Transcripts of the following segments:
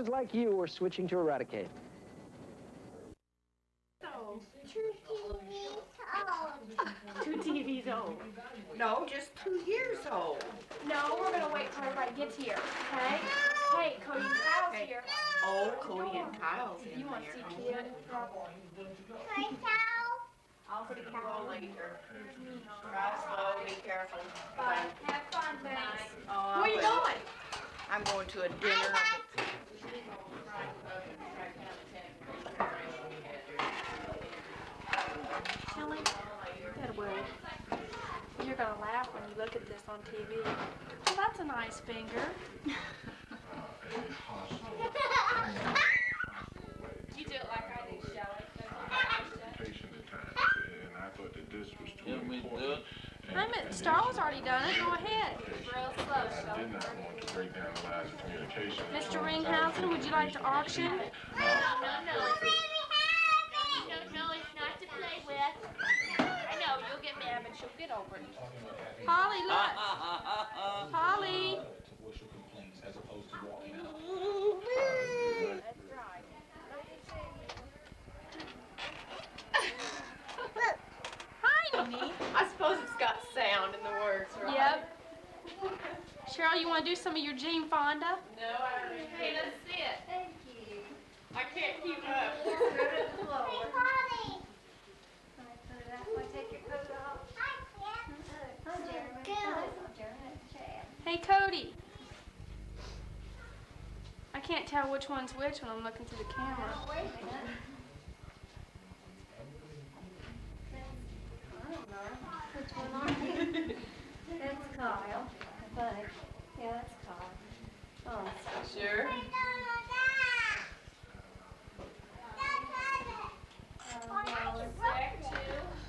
Like you were switching to Eradicate. So, 2 TVs old. No, just 2 years old. No, we're gonna wait till everybody gets here, okay? Hey, Cody and Kyle's here. Oh, Cody and Kyle's in You want to there. see Kid? Hi, Cal. I'll see Kyle later. Drive slow, be careful. Bye. Have fun, thanks. Oh, Where are you going? I'm going to a dinner. Shelly, that way. You're gonna laugh when you look at this on TV. Well, that's a nice finger. You do it like I do, Shelly. Star Wars already done it. Go ahead. Real slow, Shelly. Mr. Ringhausen, would you like to auction? No, it's not to play with. I know, you'll get mad, but she'll get over it. Polly, look. Polly. That's right. Hi, Nene. I suppose it's got sound in the words, right? Yep. Cheryl, you want to do some of your Jane Fonda? No, I don't. Hey, let's see it. Thank you. I can't keep up. Hey, Polly. Want to take your coat off? Hi, Jeremy. Hey, Cody. I can't tell which one's which when I'm looking through the camera. Oh, wait a minute. I don't know. Which one are you? That's Kyle. But, yeah, that's Kyle. Oh, Sure. Back to,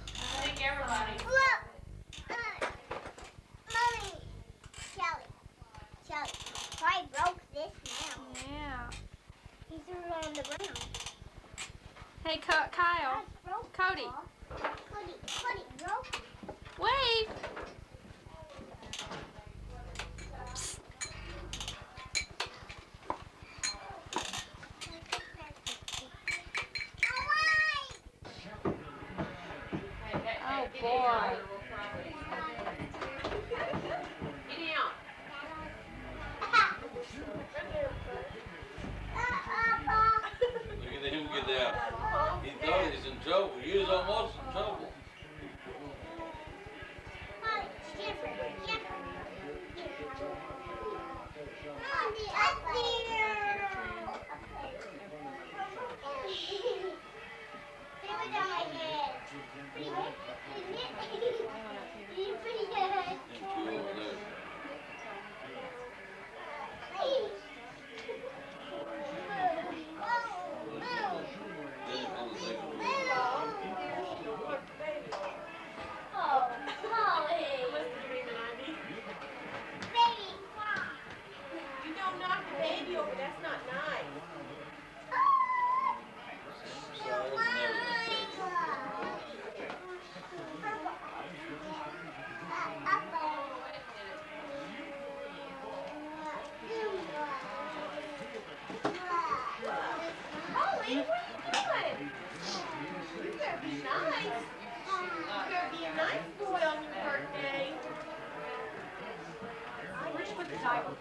I think everybody. Look! Mommy! Shelly. I broke this now. Yeah. He threw it on the ground. Hey, Kyle. I broke Cody. it. Cody broke it. Wave. Oh, boy. Get out. Look at him get out. He thought he was in trouble. He was almost in trouble.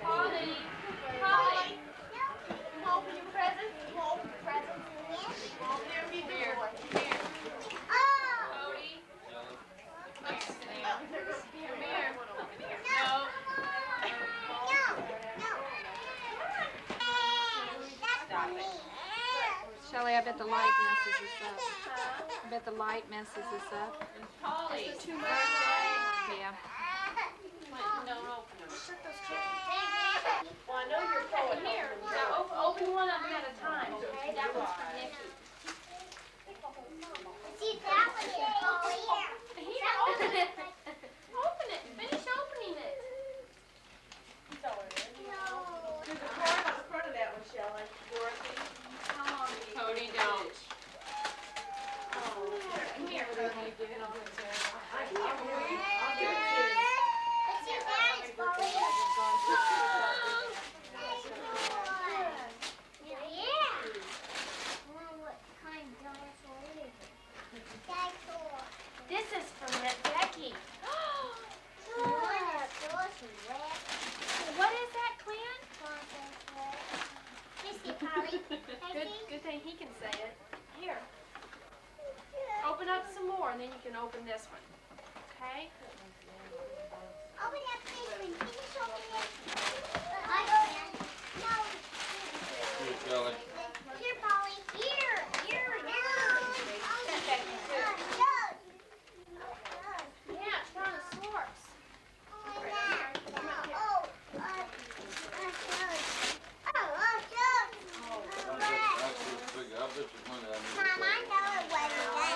Polly. Shelly, I bet the light messes this up. I bet the light messes this up. Polly. Yeah. No. Well, I know you're going here. Now, open one of them at a time, okay? That one's for Nikki. See, that one is over here. Here, open it. Open it. Finish opening it. There's a card on the front of that one, Shelly. Dorothy. Cody, don't. Come here. I can't read. I'll give it to you. See, that is over here. door, and then you can open this one. Okay? Open that big one. Can you show me that? I don't know. Here, Shelly. Here, Polly. Here. Yeah, Brontosaurus. I bet you money I need to Mom, I pay. know it wasn't that.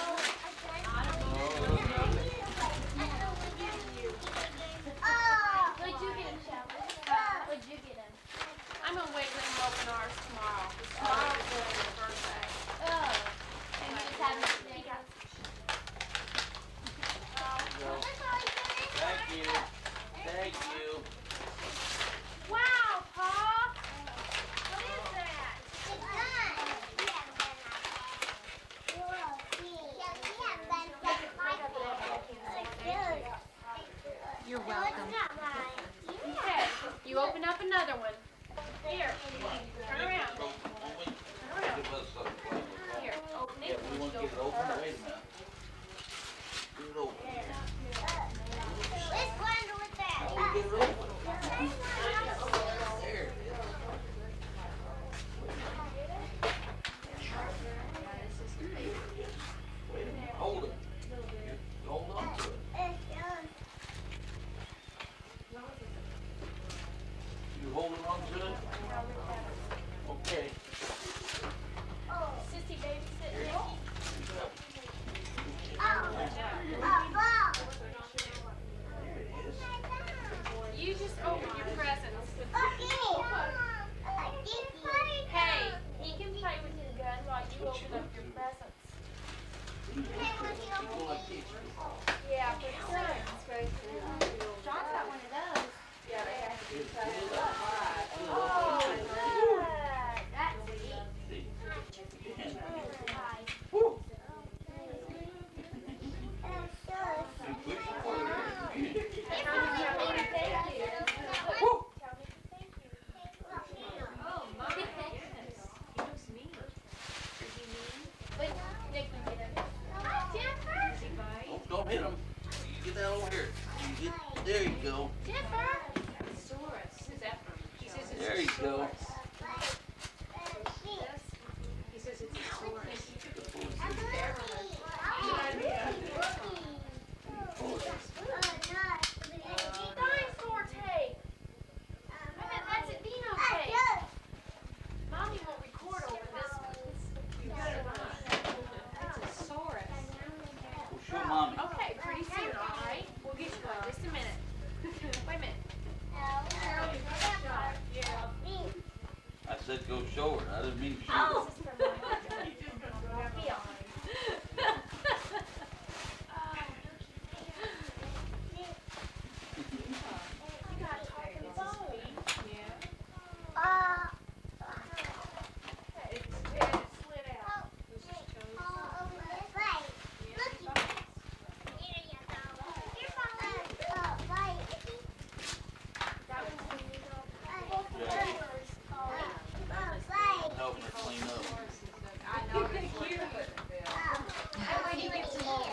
Oh. What'd you get him, Shelly? What'd you get him? I'm gonna wait and let him open ours tomorrow. 'Cause tomorrow's his birthday. Oh. And you just have him today? Thank you. Thank you. Wow, Pa! What is that? You're welcome. Okay, you open up another one. Here, turn around. Give us something to play with. Here, open Yeah, it. we want to get it open. Wait a minute. Get it open. Let's go under with that. Get it open. There it is. Wait a minute. Hold it. You hold on to it. You holding on to it? Okay. Sissy babysitting you. You just open your presents. Hey, he can play with his gun while you open up your presents. Yeah, for sure. John's got one of those. Oh, good. That's neat. Woo. Oh my goodness. He looks mean. Is he mean? But Nick can get him. Hi, Jennifer. Does he bite? Don't hit him. You get that over here. You get, there you go. Jennifer. Saurus. Is that from? He says it's There a you go. saurus. He says it's a saurus. Dinosaur tape. I bet that's a Dino tape. Mommy won't record over this one. You better not. It's a saurus. Well, show mommy. Okay, pretty soon, all right? We'll get you one. Just a minute. Wait a minute. I said go show her. I didn't mean shoot her. Oh. Help her clean up. I know, it's cute. I'm going to get some more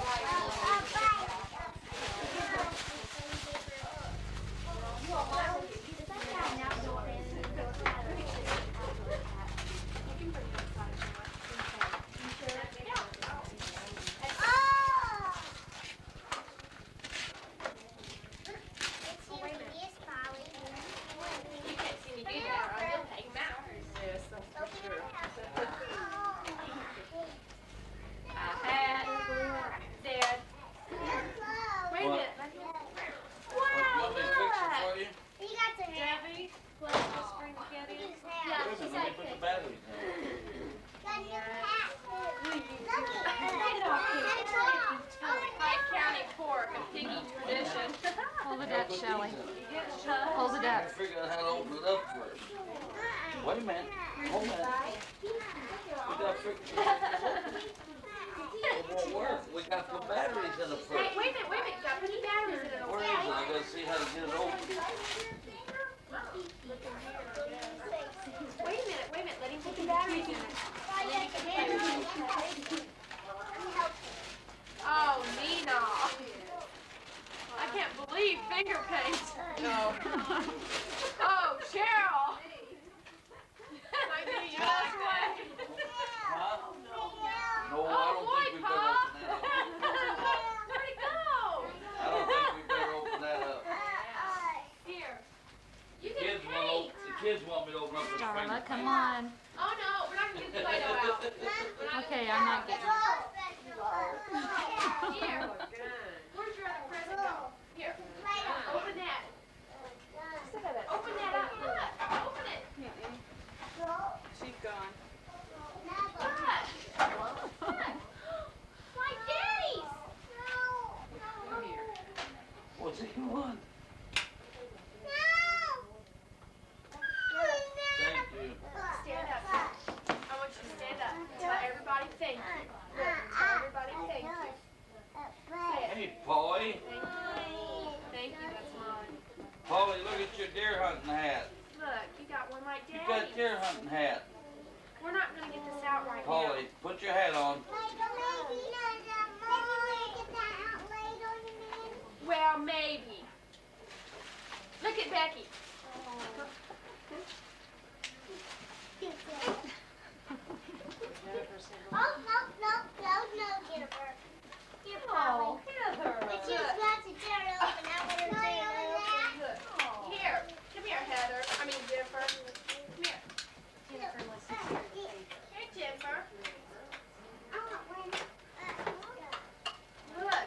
You can't see me do that, or he'll take him out. Yes, that's for sure. A hat, Dad. Wait a What? minute. You Wow, want me to fix it look. for you? Debbie, let's just bring together. Yeah, Wait a she's minute, let me like put the this. batteries in. Pike County pork, a piggy tradition. Hold it up, Shelly. Huh? Hold it I up. figure out how to open it up first. Wait a minute. Hold on. We got to figure it won't work. We got to put batteries in it Hey, first. wait a minute, gotta put the batteries in it, Where is okay? it? I gotta see how to get it open. Wait a minute, let him put the batteries in it. And then you can play with it. Oh, kids want me to open up this Darla, finger. come on. Oh no, we're not gonna get the Play-Doh out. Okay, I'm not getting it. Here. Where's your other present go? Here. Open that. Open that up. Look. Open it. She's gone. Look. Look. My daddy's. Come here. What's he want? Thank you. Stand up. I want you to stand up. Tell everybody thank you. Look, tell everybody thank you. Say it. Hey, Polly. Thank you, that's mine. Polly, look at your deer hunting hat. Look, you got one like You daddy. got a deer hunting hat. We're not gonna get this out right now. Polly, put your hat on. Well, maybe. Look at Becky. Oh, Heather. Here. Come here, Heather. I mean, Jennifer. Come here. Hey, Jennifer. Look.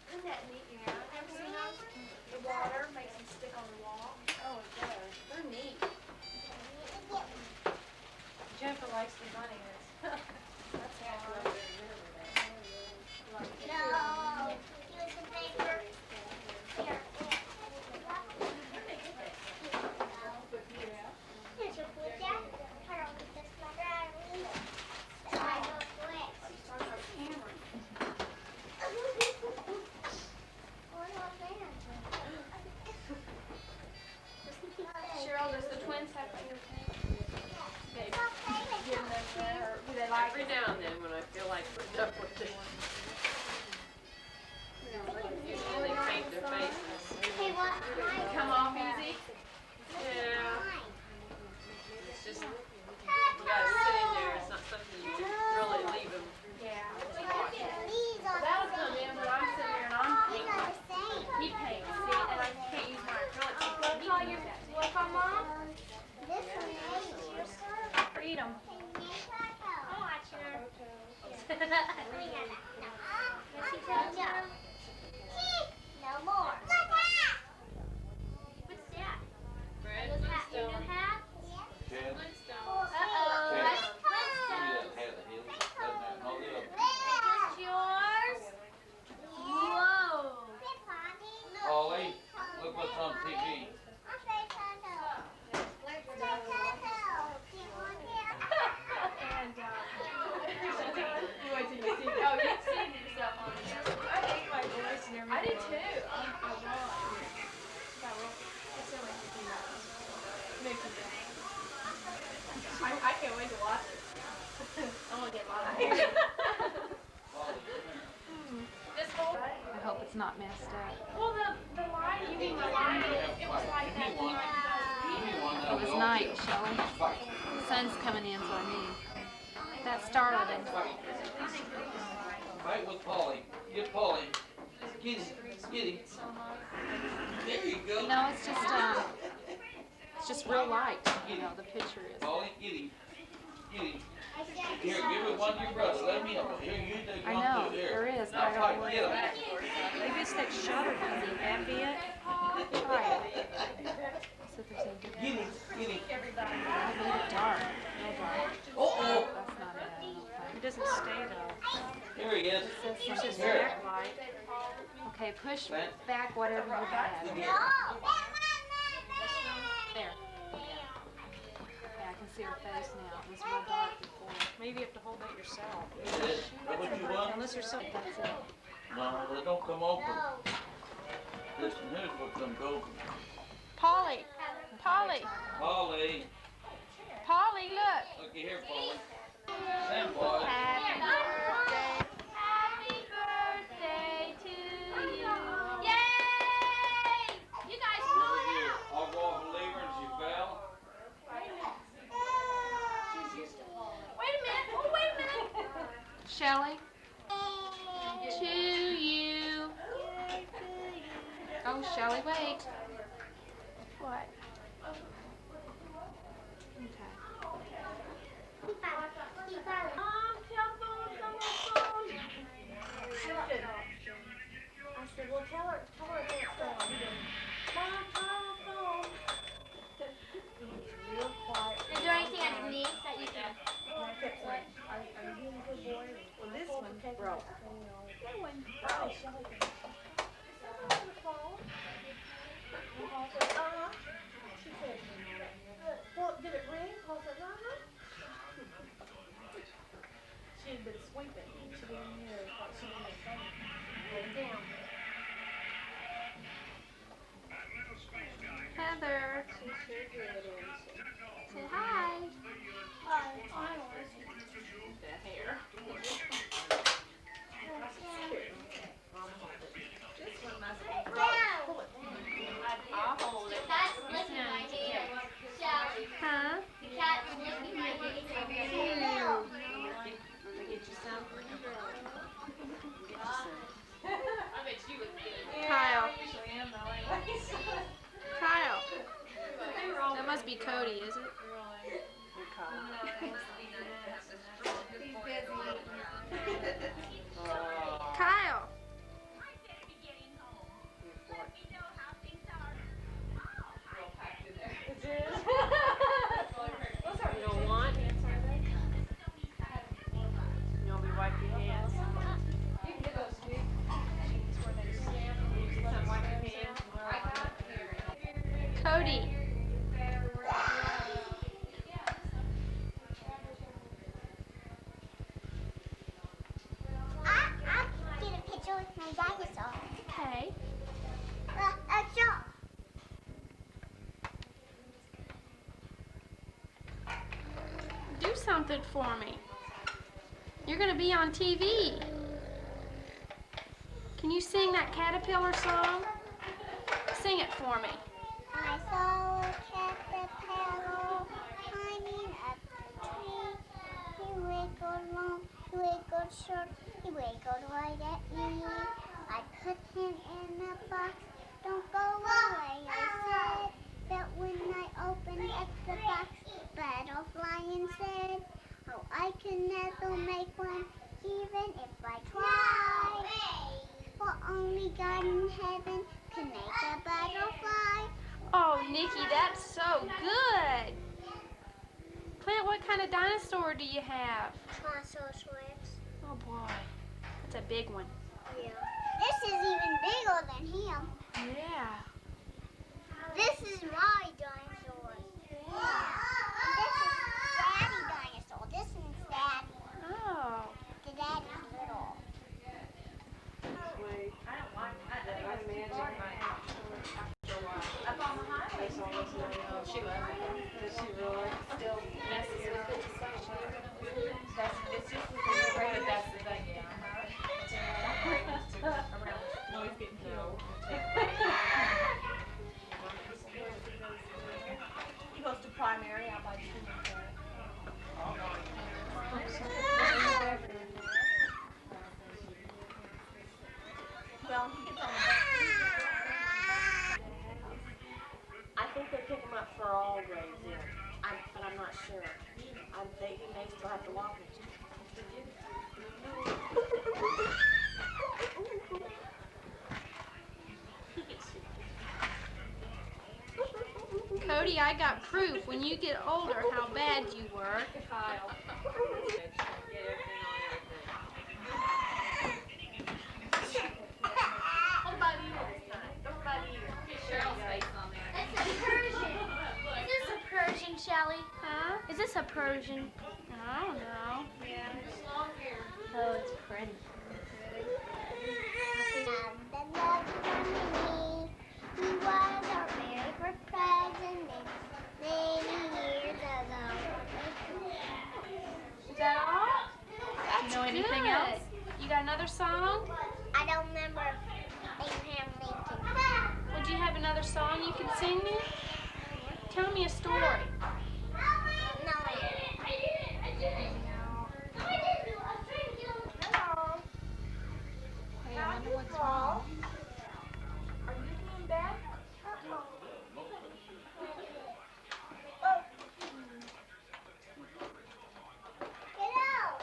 Isn't that neat? Ever seen those? The water makes them stick on the wall. Oh, it does. They're neat. Jennifer likes the bunny. That's how Cheryl, does the twins have fingerprints? Okay. Give them that, or do they like Every it? now and then when I feel like putting up with it. Usually they paint their faces. Come off easy? Yeah. It's just, you gotta sit in there. It's not something you can really leave them. Yeah. That'll come in when I'm sitting there and I'm painting. He paints, see, and I can't use my acrylic paint. He can use that. Look on Mom? Eat 'em. I'll watch her. No more. What's that? Fred Is that your Flintstone. new hat? Chad, Uh-oh, Chad, that's give me Flintstone. that hat of his. Doesn't matter. No, the other. Is this yours? Whoa. Polly, look what's on TV. You wait till you see. Oh, you've seen yourself on here. I hate my voice and everything. I did too. I can't wait to watch it. I'm gonna get a lot of hair. This whole. I hope it's not messed up. Well, the light, you mean the light, it was like that in 1998. It was night, Shelly. The sun's coming in, so I mean. That started it. Fight with Polly. Get Polly. Get him. Get him. There you go. No, it's just real light. You know, the picture is. Polly, get him. Get him. Here, give it one to your brother. Let me know. Here, you take I one know, too. Here. there is, but Now I don't fight. know Get him. Maybe it's that shutter thing. Would that be it? Try it. See if there's any difference. Get him. Get him. I made it dark. No dark. Uh-oh. That's not it. I don't think. It doesn't stay though. Here he is. Yours is Here. backlight. Okay, push back whatever you had. There. Yeah, I can see her face now. It was real dark before. Maybe you have to hold that yourself. Is that what you want? Unless you're so. That's it. No, they don't come open. Listen, here's what them go. Polly, Polly, Polly. Polly, look. Looky here, Polly. Sandboy. Happy birthday. Happy birthday to you. Yay! You guys blew Over it here. out. I'll go off a lever and she fell. Wait a minute. Oh, wait a minute. Shelly? To you. Oh, Shelly, wait. What? Say hi. The hair. This one must be broke. I'll hold it. Cat's licking my hand. Shelly. Huh? The cat's licking my hand. Let me get you some. I bet you would get it. Kyle. Usually am though anyways. Kyle. That must be Cody, is it? He's busy. Kyle. You don't want? You want me to wipe your hands? You can get those sweet. Some wipe your hands. Cody. I'll get a picture with my dinosaur. Okay. Sure. Do something for me. You're gonna be on TV. Can you sing that caterpillar song? Sing it for me. I saw a caterpillar climbing up the tree. He wiggled long, he wiggled short, he wiggled right at me. I put him in a box, don't go away, I said. But when I opened up the box, butterfly said, oh, I can never make one, even if I try. For only God in heaven can make a butterfly. Oh, Nikki, that's so good. Clint, what kind of dinosaur do you have? Brontosaurus. Oh boy, that's a big one. Yeah. This is even bigger than him. Yeah. This is my dinosaur. Yeah. And this is Daddy dinosaur. This one's Daddy. Oh. The Daddy's little. Up on the highway. She loves it. Does she really? Still messes with it so much. It's just right, that's the thing, yeah. No, he's getting killed. He goes to primary out by the swimming pool. Well, he gets on the bus. I think they pick him up for all grades, yeah. But I'm not sure. They may still have to walk him. Cody, I got proof when you get older how bad you were. Kyle. Get everything on everything. Hold by the ear this time. Don't by the ear. Get Cheryl's face on there. That's a Persian. Is this a Persian, Shelly? Huh? Is this a Persian? I don't know. Yeah. It's long hair. Oh, it's pretty. Love me. He was our very first president many years ago. Is that all? That's You know anything good. else? You got another song? I don't remember Abraham Lincoln. Well, do you have another song you can sing me? Tell me a story. No. Hello. Hey, I wonder what's wrong. Are you being bad? Get out.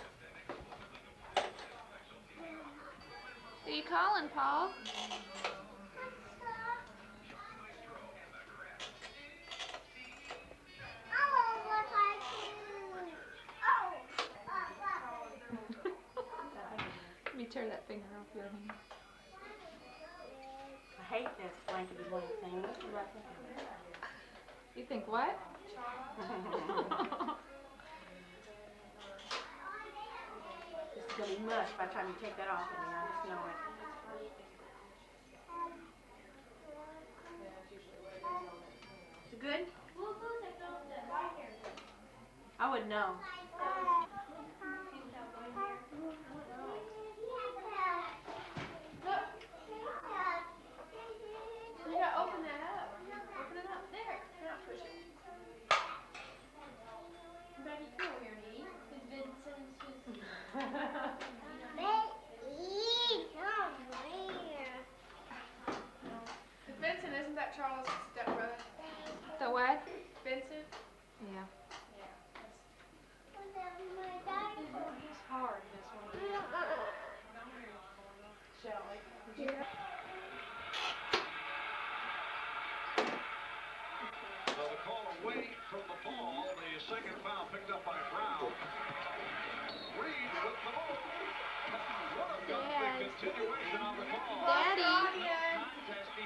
Who you calling, Paul? Let me tear that finger off your hand. I hate this blankety blank thing. You think what? This is gonna be mush by the time you take that off of me. I just know it. Is it good? No. You gotta open that up. Open it up. There. Now push it. Betty, come over here and eat. Who's Vincent? Who's... Vincent, isn't that Charles' stepbrother? The what? Vincent? Yeah. Yeah. It's hard, this one. Shelly. So the call away from the ball, the second foul picked up by Brown. Reed with the ball. What a good continuation on the ball. Daddy.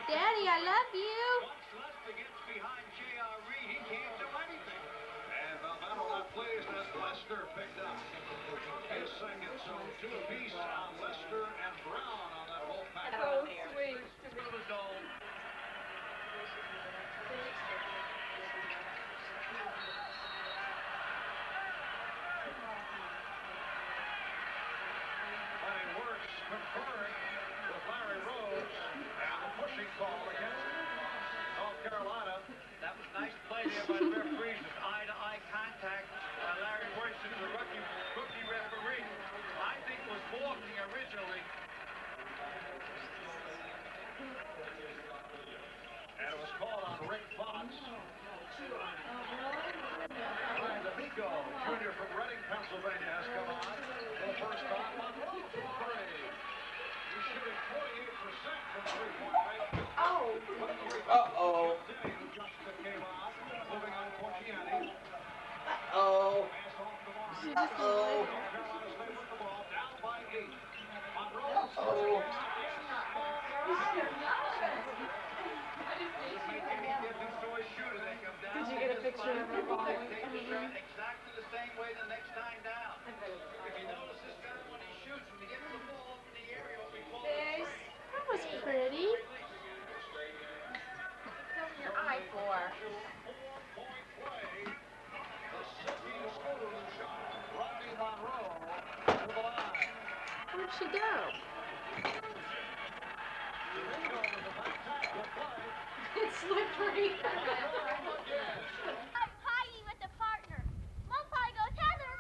Daddy, I love you. Once Lester gets behind J.R. Reed, he can't do anything. And Valvano that plays that Lester picked up his second. So two apiece on Lester and Brown on that whole pack. Oh, sweet. Through the zone. Playing works conferring with Larry Rhodes and the pushing call against North Carolina. That was nice play there by the referees with eye-to-eye contact by Larry Worthington, the rookie referee. I think it was balking originally. And it was called on Rick Fox. Ryan D'Amico, junior from Reading, Pennsylvania, has come on. The first time on 1 for 3. He's shooting 48% from three-point range. Oh. Uh-oh. Who just came on, moving on Porciani. Uh-oh. Pass off the line. Uh-oh. North Carolina stay with the ball, down by 8. Monroe. Uh-oh. Did you get a picture of her falling? Exactly the same way the next time down. If you notice this guy when he shoots, when he gets the ball up in the area, what we call That was pretty. What's your eye for? Where'd she go? It's slippery. I'm hiding with a partner. Mom probably goes, Heather.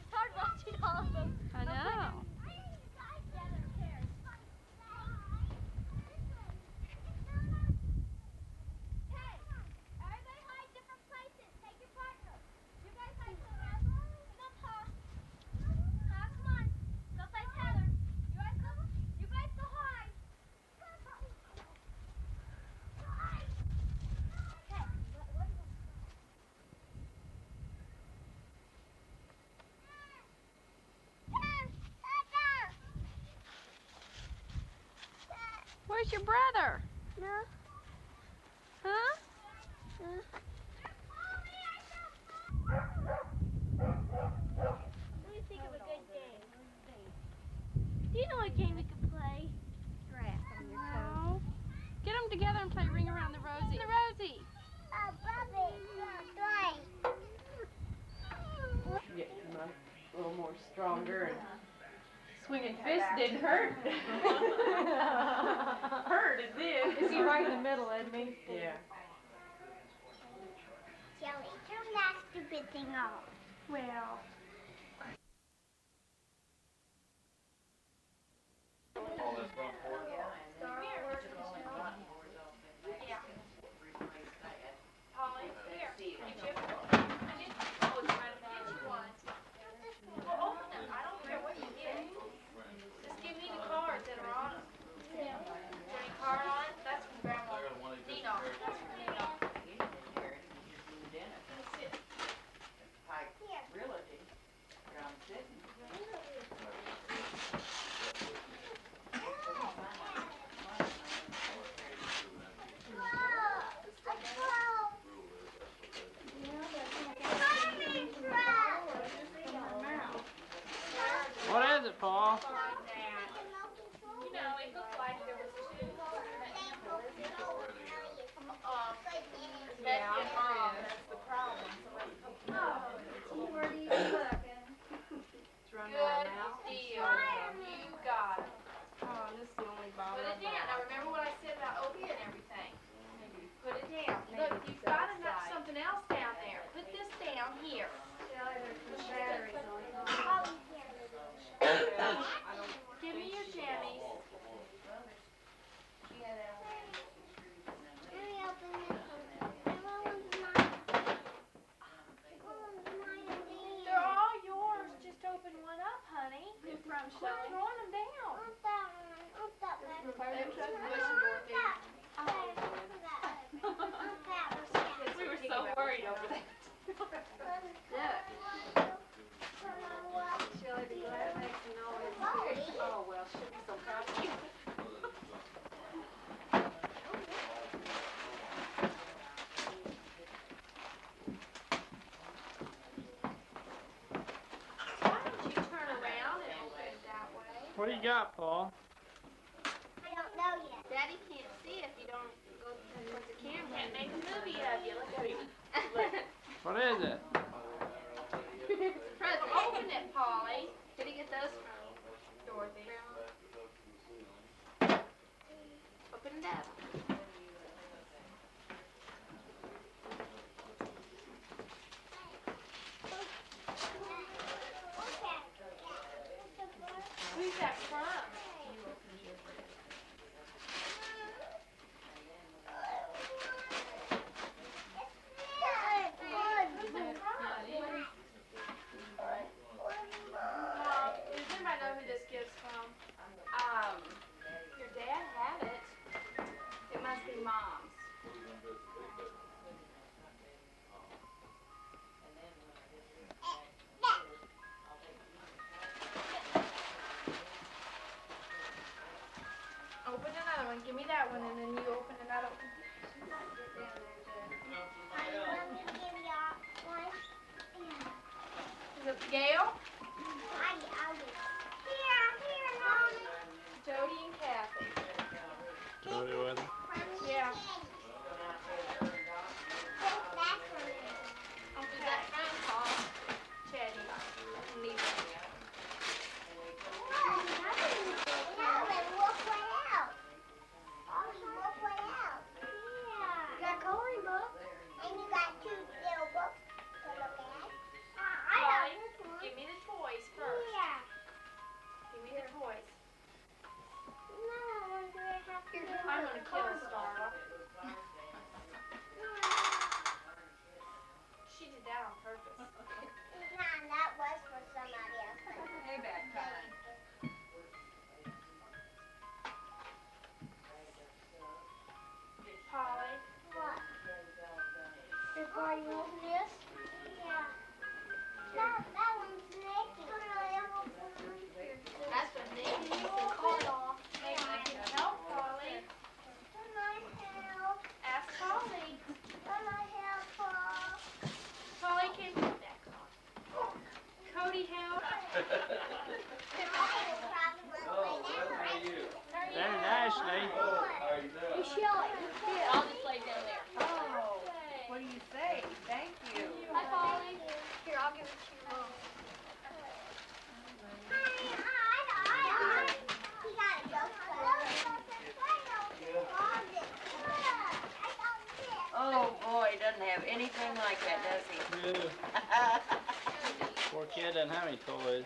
It's hard watching all of them. I know. Hey, everybody hide different places. Take your partner. You guys hide together. Come on, Paul. Come on. Go face Heather. You guys go hide. Where's your brother? No. Huh? Let me think of a good game. Do you know what game we could play? No. Get them together and play Ring Around the Rosie. The Rosie. Yeah, come on. A little more stronger and swinging fist didn't hurt. Hurt, it did. Is he right in the middle, isn't he? Yeah. Shelly, turn that stupid thing off. Well. All this front court. Polly, here. Get you. Oh, it's right up there. Get you one. Well, open them. I don't care what you get. Just give me the cards that are on them. Is there any card on it? That's from Grandma. Dino. That's from Dino. Let me see it. Realty. worried over that. Shelly, be glad it makes a noise. Oh, well, she'll be so proud of you. Why don't you turn around and open it that way? What do you got, Paul? I don't know yet. Daddy can't see if you don't go towards the camera. Can't make a movie of you. Look at him. What is it? Present. Open it, Polly. Where did he get those from? Dorothy. Open it up. Who's that from? Who's that from? Does anybody know who this gift's from? Your dad had it. It must be Mom's. Open another one. Give me that one, and then you open another one. Honey, let me give y'all one. Is it Gail? I'll get here, Mommy. Jody and Kathy. Jody with him? Yeah. That's from me. Who's that from, Paul? Chetty. Neither. Polly, give me the toys first. Give me the toys. I'm gonna kill Starla. She did that on purpose. That was for somebody else. Hey, bad time. Polly. What? Before you open this? Yeah. That one's Nicky. That's what Nicky needs to call off. Maybe I can help Polly. Can I help? Ask Polly. Can I help, Paul? Polly, can you put that car? Cody, help. There's Ashley. Hey, Shelly. Here, I'll just lay down there. Oh, what do you say? Thank you. Hi, Polly. Here, I'll give it to you. He got a ghost Oh boy, he doesn't have anything like that, does he? Yeah. Poor kid doesn't have any toys.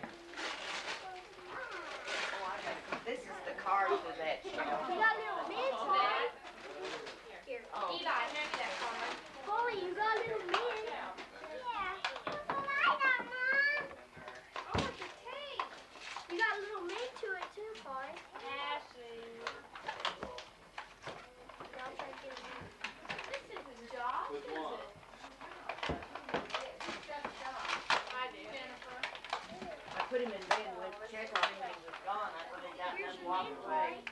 This is the card for that show. You got little mints, Polly. Here. Oh. Eli, hand me that card. Polly, you got little mints. Yeah. That's what I got, Mom. Oh, it's a tape. You got a little mint to it too, Polly. Ashley. I'll try to get it. This isn't Josh, is it? I do. Jennifer. I put him in bed and went to check on him and he was gone. I put him down and then walked away.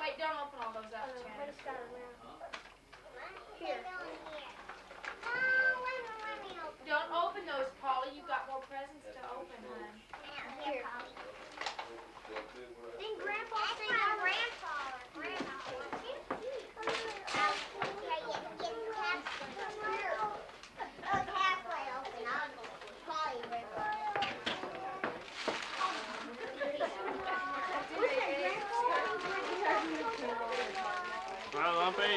Wait, don't open all those up, I Jen. just got it now. Here. Let me open. Don't open those, Polly. You've got more presents to open, hon. Here. Then Grandpa say Grandpa or Grandma. Halfway open. I'll probably rip Hi, Lumpy.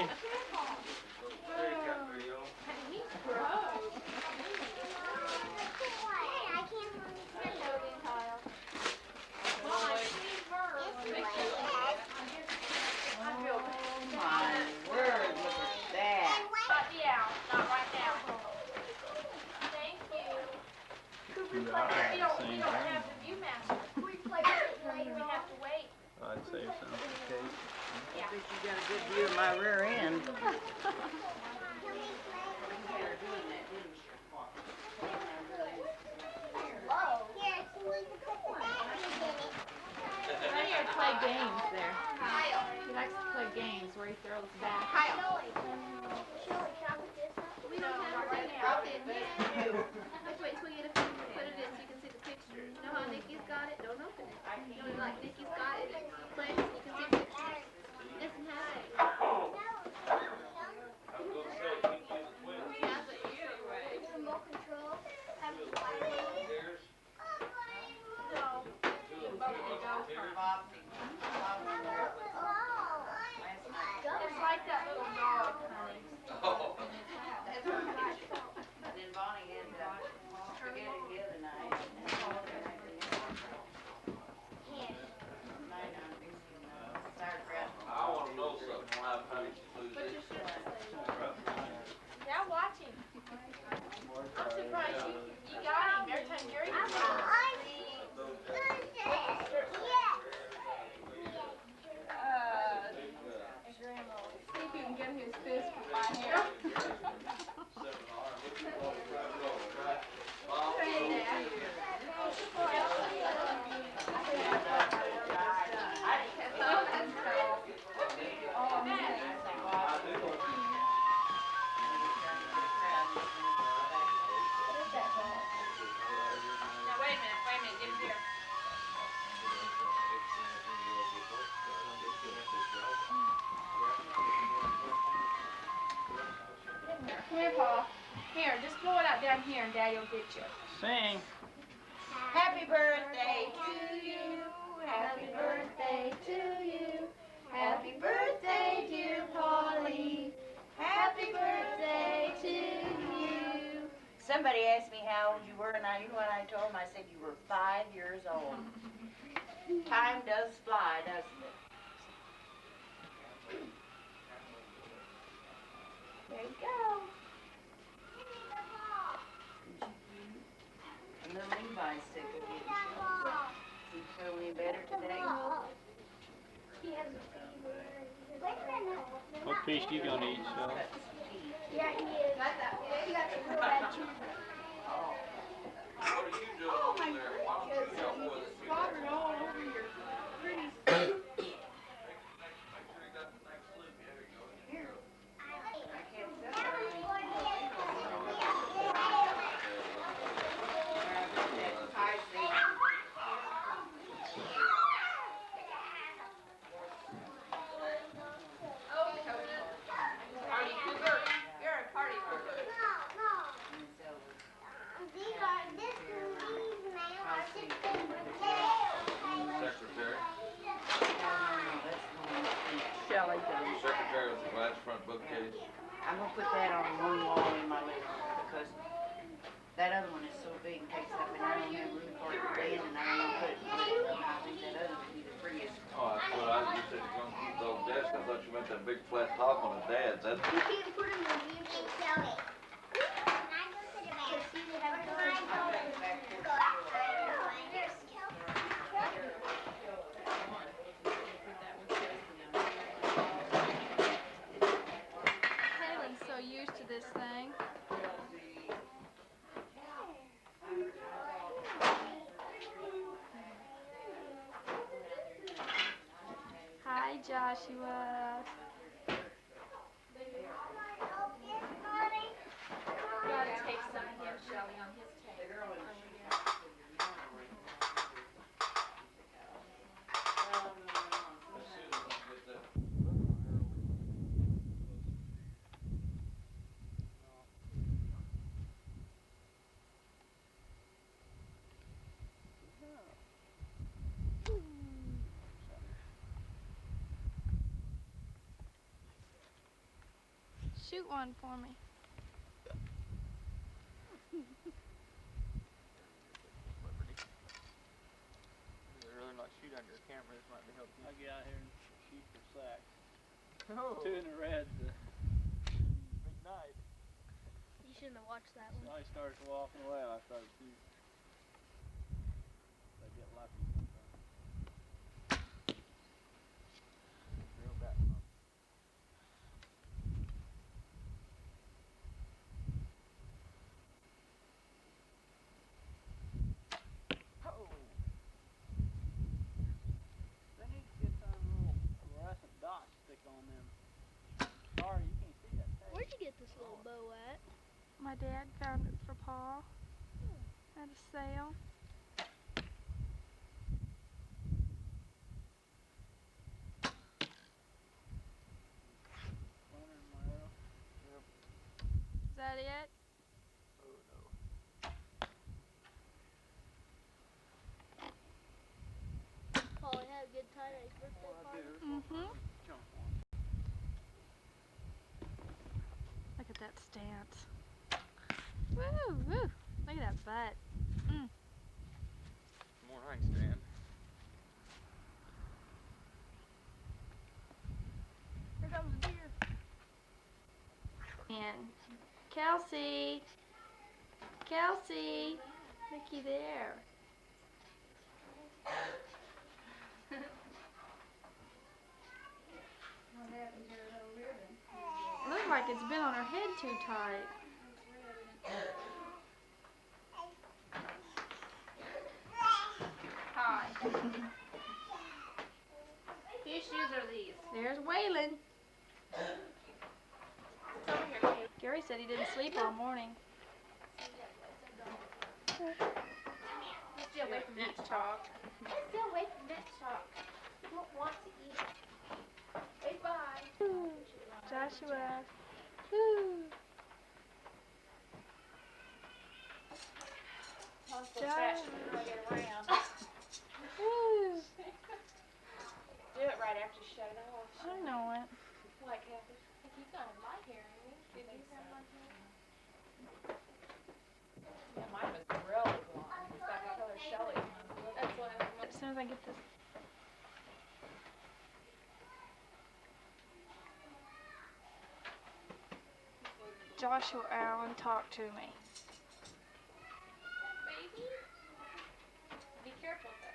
My word, look at that. Not me out. Not right now. Thank you. We don't have the Viewmaster. We play with it later We on. have to wait. I'd save some for Kate. I bet you got a good view of my rear end. Can we play? like Nikki's got it in place. You can see pictures. Doesn't have it. Has it remote control. Have it no. It's like that little dog, honey. And then Bonnie had spaghetti the other night. I want to know something. Why honey lose But it? you should now watch him. I'm surprised you got him every time Jerry was see if you can get his fist with my hair. Now wait a minute, get him here. Come here, Paul. Here, just blow it out down here and Daddy will get you. Sing. Happy birthday to you. Happy birthday to you. Happy birthday, dear Polly. Happy birthday to you. Somebody asked me how old you were, and you know what I told them? I said you were 5 years old. Time does fly, doesn't it? There you go. A little Levi's stick will get you. You feel any better today? He has a fever. Wait a minute. What piece you gonna eat, Shelly? Yeah, he is. He got the real bad tooth. What are you doing over there? Why don't you help with it? Water all over your pretty. Make sure you got the next loop. There you go. Party pooper. You're a party pooper. Secretary. Shelly Secretary with the glass front bookcase. I'm gonna put that on one wall in my living room because that other one is so big and takes up, and I don't have room for it to bend, and I don't know put it in the living room. I think that other would be the prettiest. Oh, that's what I just said. You're gonna keep those desks. I thought you meant that big flat top on a dad's. That's You can't put him in the music, Shelly. Kalen's so used to this thing. Hi, Joshua. Gotta take some of him, Shelly, on his table. Shoot one for me. Really not shoot under a camera. This might be helpful. I'll get out here and shoot for sacks. Oh. 2 in the red. Big night. You shouldn't have watched that So one. I started walking away and I started shooting. I get lucky sometimes. Real back. Oh. They need to get some little fluorescent dots stick on them. Sorry, you can't see that tape. Where'd you get this little bow at? My dad found it for Paul at a sale. dance. Woo, woo. Look at that butt. Morning, Stan. Here comes the deer. And Kelsey. Kelsey. Looky there. Looks like it's been on her head too tight. Hi. Whose shoes are these? There's Waylon. Gary said he didn't sleep all morning. Stay away from that talk. Stay away from that talk. You don't want to eat it. Say bye. Joshua. Woo. Josh. Woo. Do it right after you shut it off. I know it. Like Kathy. He's got a light hair, ain't he? Did he have light hair? Yeah, mine was really blonde. It's got the color Shelly. That's why As soon as I get this. Joshua Allen talked to me. Baby? Be careful with that.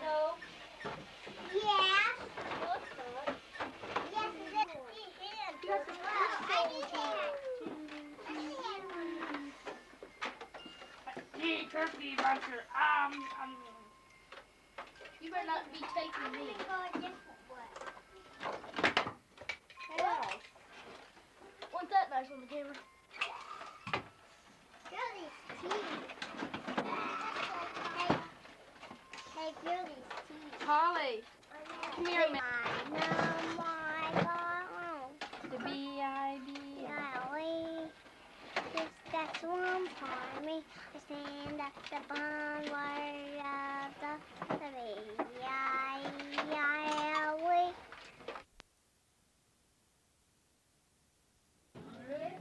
No. Yeah. No, it's not. Yes, it is. I need Hey, Turkey Buncher. You better not be taking me. go a different way. Wow. Wasn't that nice on the camera? Girlie's teeth. Hey, Girlie's teeth. Holly, come here a minute. I know my God. The B-I-B. Golly, that's one for me. I stand at the bonfire of the B-I-I-I-L-E.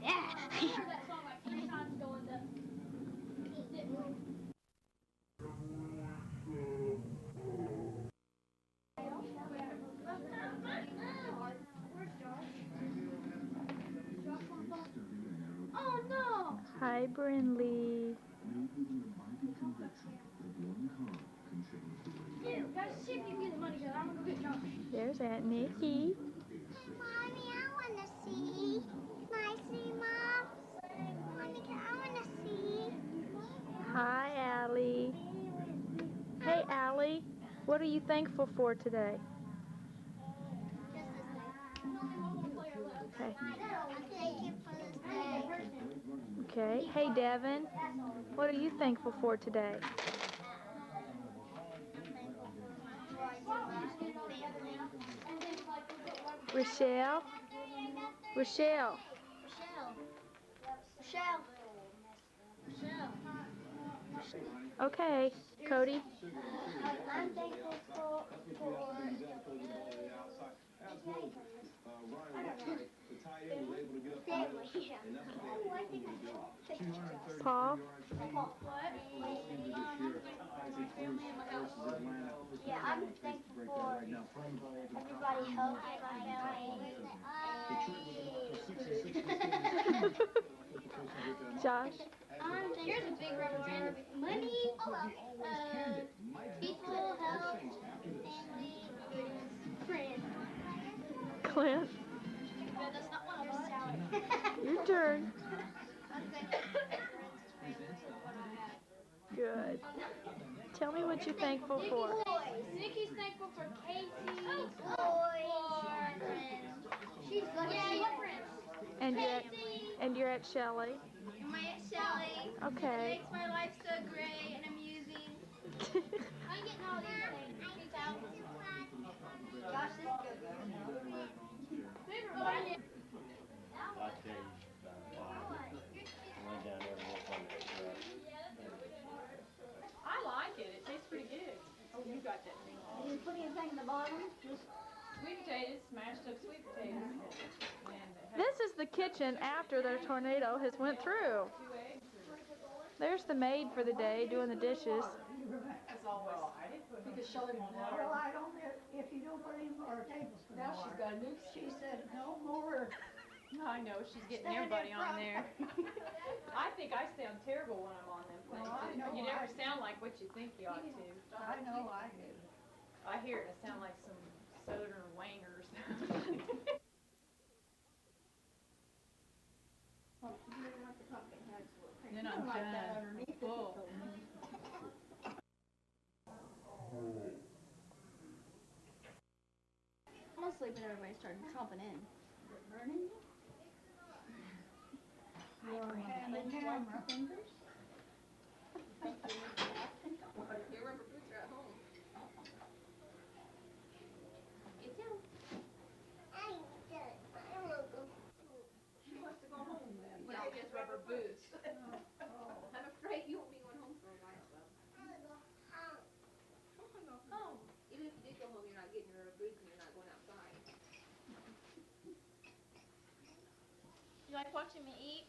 Yeah. That song like 3 times going to. Oh no! Hi, Brindley. Yeah, guys, see if you can get the money because I'm gonna go get Josh. There's Aunt Nikki. Mommy, I want to see. Can I see, Mom? Mommy, I want to see. Hi, Allie. Hey, Allie. What are you thankful for today? Okay. Thank you for this day. Okay. Hey, Devin. What are you thankful for today? Rochelle? Rochelle. Michelle. Okay. Cody? I'm thankful for Paul? Yeah, I'm thankful for everybody helping my family. Josh? Here's a big rubber band. Money, people, help, family, friends. Clint? No, that's not one of them. Your turn. I'm thankful for friends and family. Good. Tell me what you're thankful for. Nikki's thankful for Casey, Lloyd, friends. She's lucky. Yeah, your friends. And you're at Shelly. My Aunt Shelly. Okay. Makes my life so great and amusing. I'm getting all these things. Peace out. Josh, this is good. Favorite one. I tell you, I went down there and worked on that truck. anything at the bottom? Just Sweet potatoes, smashed up sweet potatoes. This is the kitchen after the tornado has went through. There's the maid for the day doing the dishes. As always. Because Shelly won't have well, her. I don't. If you don't put any more tablespoons. Now she's got a new. She said no more. I know, she's getting Stand in everybody on front. there. I think I sound terrible when I'm on them things. Well, I know You never I- sound like what you think you ought to. I know I do. I hear it, I sound like some southern wangers. Then I'm Like that done. underneath it. Full. I'm asleep and everybody started tromping in. Burning? Your hand and camera fingers? Your rubber boots are at home. Get down. She wants to go home then. Yeah, she has rubber boots. I'm afraid you won't be going home for a while though. Oh, even if you did go home, you're not getting your boots and you're not going outside. You like watching me eat?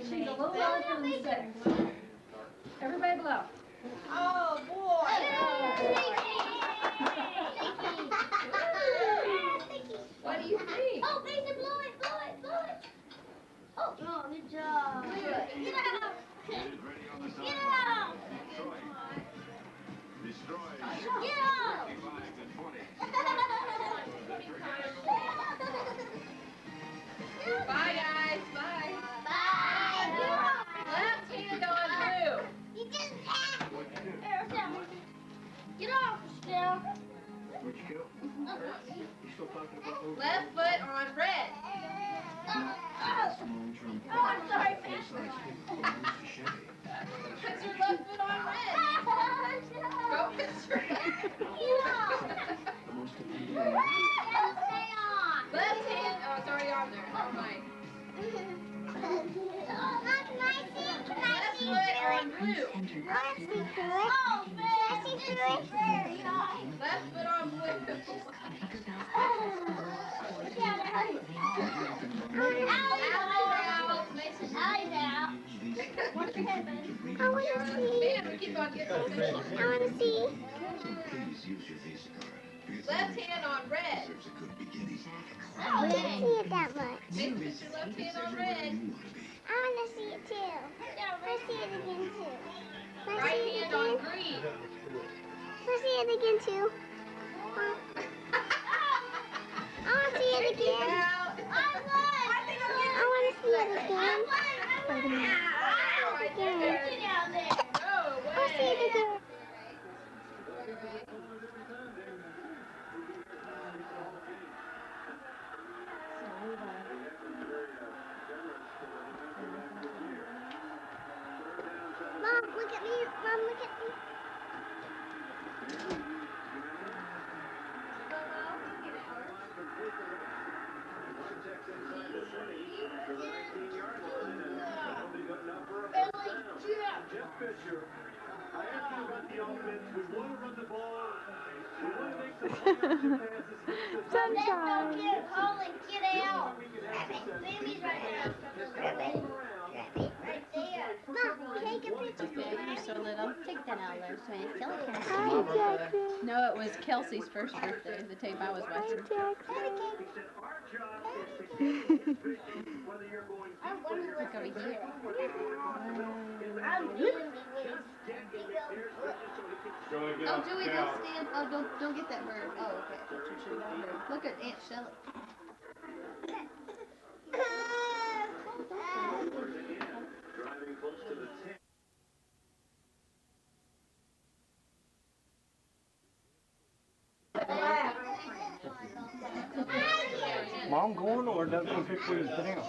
She's a little older than 6. Everybody blow. Oh boy! What do you think? Oh, Mason, blow it, blow it, blow it. Oh, good job. Get out. Get out. Destroy. Get out. 25 and 20. Bye guys, bye. Bye. Left hand on blue. You just get off, Estelle. Where'd you go? You still talking about those? Left foot on red. Oh, I'm sorry, Mason. Put your left foot on red. Go Mr. Stay on. Left hand, oh, it's already on there. Never mind. Left foot on blue. Oh, man. Left foot on blue. What's your head, buddy? Man, we keep on getting I want to see. left hand on red. I want to see it that much. Make put your left hand on red. I want to see it too. Let's see it again too. Let's Right see it hand on again. green. Let's see it again too. I want to see it again. I want to see it again. I'll see it again. Mom, look at me. Mom, look at me. Jeff Fisher, I asked you about the offense. We want to run the ball. We want to make some passes. Sunshine. Get out. Baby's right there. Right there. Mom, take a picture. You're so little. Take that out there so Shelly can Hi, Jackson. No, it was Kelsey's first birthday, the tape I was Hi, watching. Jackson. Look over here. Oh, Joey, don't stand. Oh, don't get that bird. Oh, okay. Look at Aunt Shelly. Driving close to the 10. Mom going or does she pick where you sit down?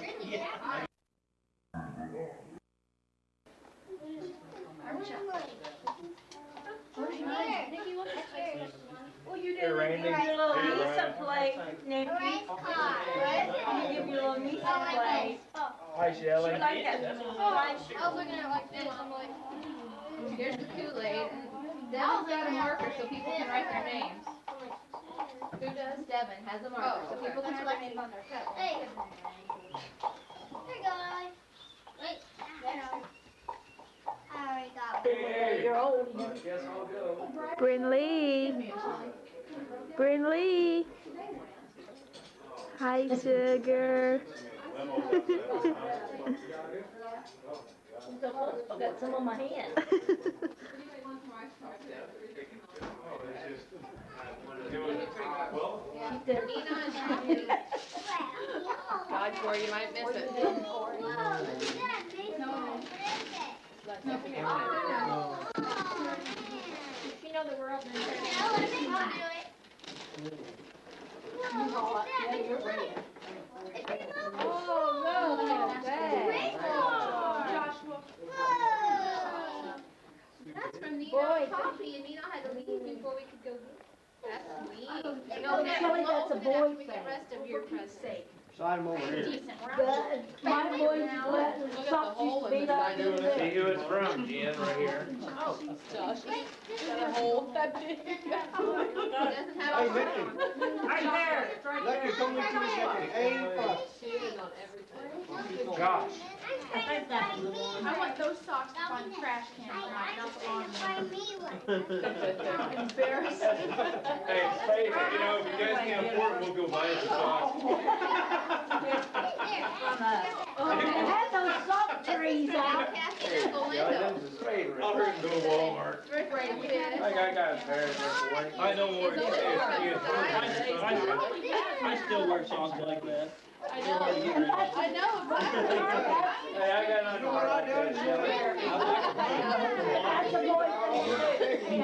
Well, you didn't give your little Misa plate, Nikki. You give your little Misa plate. Hi, Shelly. She like that. I was looking at it like this, I'm like, here's the Kool-Aid, and Devin's got a marker so people can write their names. Who does? Devin has a marker so people can write their names on their cup. Hey. Here you go, Ellie. Wait. There. I already got one. You're old. I guess I'll go. Brinley. Brinley. Hi, sugar. I got some on my hand. God, Corey, you might miss it. Whoa, you got a big one. What is it? You know the world is I'll do it. Yeah, you're ready. Oh, no, Joshua. That's from Nina and Poppy, and Nina had to leave before we could go get it. That's sweet. You know, Kelly, that's a boy the thing. rest of your presents. Slide him over here. Decent. My boy's wet and Look at the socks hole used to in be the up side in of it. there. See who it's from, Jen, right here. Oh, Josh. Got a hole that big. Doesn't have Hey, a Nicky. Right there. It's right Nicky, there. come with me a second. Hey, She is on everything. Gosh. I think that's the one. I want those socks to find trash cans, right? Not the arm. Find me one. Embarrassed. Hey, you know, if you guys can't afford it, we'll go buy us a socks. They had those sock trees out. Yeah, them's his favorite. I'll hurry and go to Walmart. I got a pair of them for you. I know where it is. I still wear socks like that. I know. I know. Hey, I got underwear like that, Shelly. That's a boy thing. I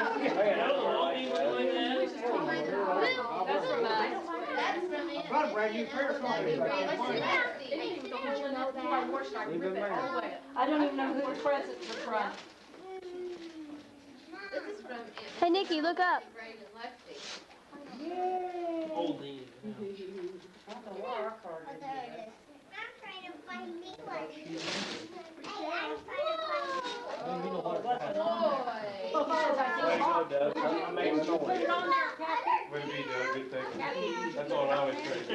got underwear like that. That's from us. That's from it. Got a brand new pair of socks. It didn't even go in my wash jar. Leave them there. I don't even know whose presents are from. This is from Hey, Nikki, look up. Ray and Lexi. Old these. Oh, there it is. I'm trying to find me one. Hey, I'm trying to find me one. Boy. Way to go, Doug. I'm making noise. Put it on there, Kathy. Way to be, Doug. Good thinking. That's all I always try to do.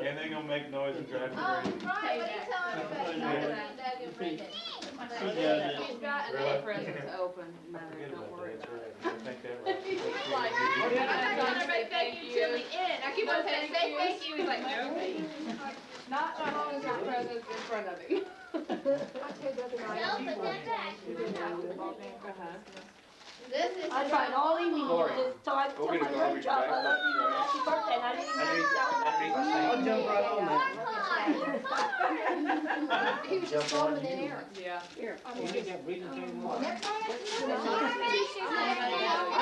And they gonna make noise and drive you Oh, crazy. right, what are you telling me about Doug and Brendan? He's got enough presents to open. Forget Don't about worry that. about That's right. Don't think that right. He's like, I'm not telling everybody thank you till the end. I keep on saying, say thank you. He's like, no. Not all of our presents in front of him. No, put that back. This is. I tried all evening Lori, to tell go my get it, go great get job. it. I love you and happy birthday. And I didn't even I'll jump right on that. He was just throwing them in the air. Yeah. You get that breathing thing on. I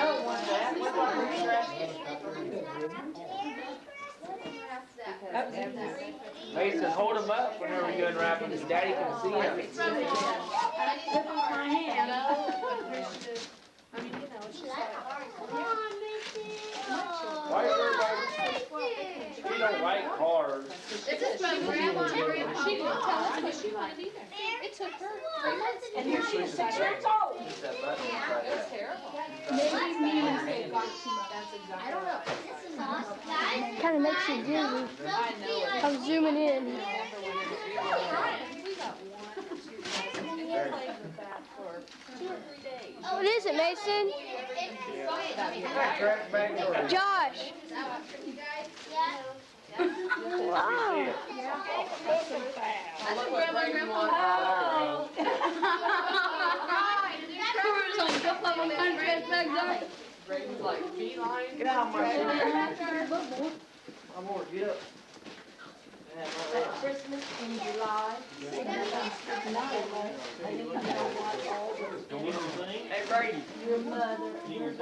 don't want that. What about the Mason, hold them up whenever you unwrap them, so Daddy can see them. I need some more. my hand. I mean, you know, it's just Why is everybody, we don't like cars. This is from Grandma and Grandpa. She didn't tell us what she wanted either. It took her 3 months. And here she is 6 years old. Push that button, It right was there. terrible. Maybe me and I don't know. This is awesome. Guys, Kind of makes you dizzy. I know it. I'm zooming in. we got What is it, Mason? Track back door. Josh. Wow. That's what Grandma and Grandpa. Braden's like, beeline. Get out of my I'm gonna get up. At Christmas in July, and then Hey, Brady. your mother, your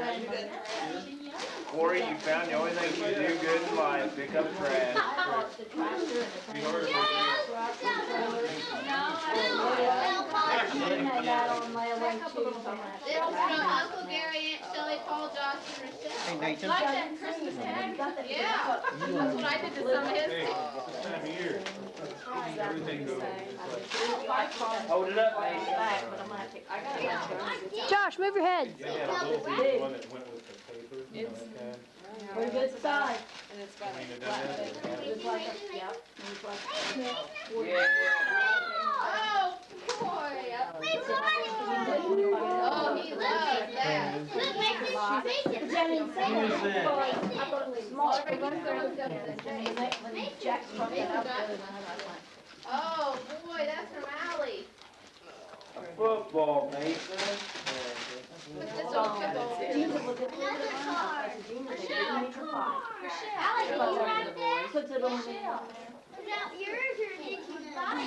Corey, you found the only thing you do good in life, pick up trash. the tractor and the had that on my way too. This is from Uncle Gary, Aunt Shelly, Paul, Josh, and Rochelle. Hey, Nathan. Like that Christmas tag? Yeah. That's what I did to some of his. Hey, it's this time of year. Everything goes. Hold it up, Nathan. Josh, move your head. They had a little bitty one that went with the paper, you know, that kind. Pretty good size. And it's got I mean, like it doesn't have flat. to- It's like a, yep, it's like Yeah. Oh, boy. Oh, he loves that. Look, Mason, Mason. I thought it was small. When Jack brought that up the other night, I was like, Oh, boy, that's from Allie. A football, Nathan. What's this old football? Gina, look at the other one. I said, Gina, they didn't make her pie. Allie, did you write that? Puts it on the. Is that yours or did you buy it?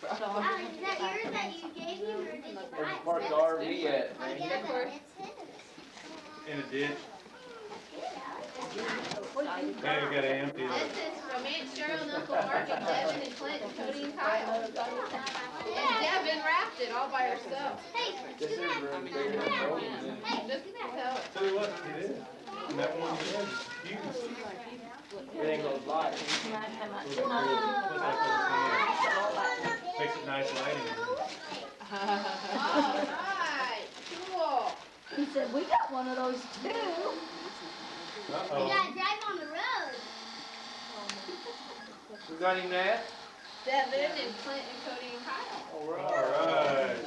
Allie, is that yours that you gave him or did you buy Where's it? the park the RV at, Oh, man? yeah, it's his. In a ditch. Yeah. Now you gotta empty it. This is from Aunt Cheryl and Uncle Mark and Devin and Clint and Cody and Kyle. And Devin wrapped it all by herself. Hey, This is really big and frozen. just tell it. Tell you what, it is. And that one's good. You can see. It ain't gonna fly. Makes it nice lighting. All right, cool. He said, we got one of those too. Uh-oh. drive on the road. We got him that? Devin and Clint and Cody and Kyle. All right. All right.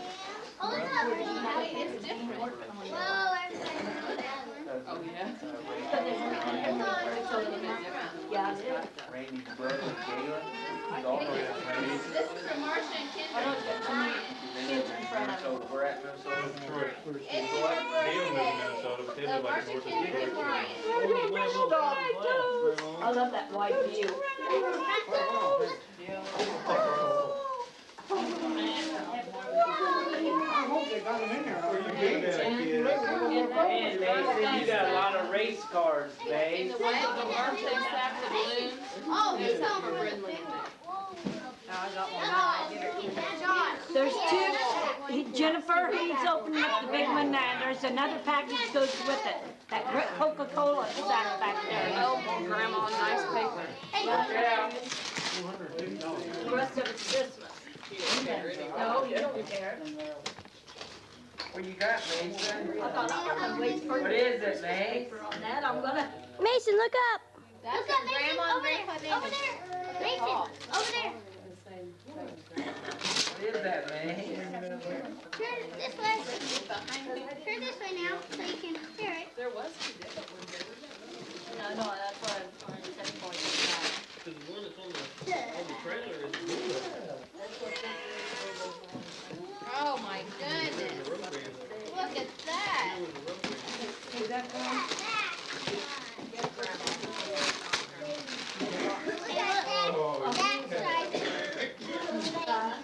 Oh, look how it's different. Whoa, everybody knows that one. Oh, yeah. Yeah, it is. Randy's brother, Galen. His daughter. This is from Marcia and Kendra and Brian. They live in Minnesota. We're at Minnesota. Detroit. It's They their don't live in birthday. Minnesota, but they live like Marcia, north of Kendra, and Detroit. Brian. I love that white view. Man, Mason, you got a lot of race cars, And babe. the way the birthday sack, the balloons. Oh, he's Those are on for the Brindley. Now I got one. Josh. There's two, Jennifer, he's opening up the big one now, there's another package goes with it. That Coca-Cola sack back there. Oh, grandma, nice paper. Yeah. The rest of it's Christmas. No, you don't care. What you got, Mason? I thought I would wait for What is it, man? paper on that. I'm gonna. Mason, look up. That's Look up, Mason. Grandma Over and there. Grandpa Over Damon. there. Mason, over there. What is that, man? Turn this way. Turn this way now so you can hear it. There was two different ones there. No, that's what I'm trying to say for you. Because the one that's on the trailer is blue. Oh my goodness. Look at that. Oh, That's right. You gotta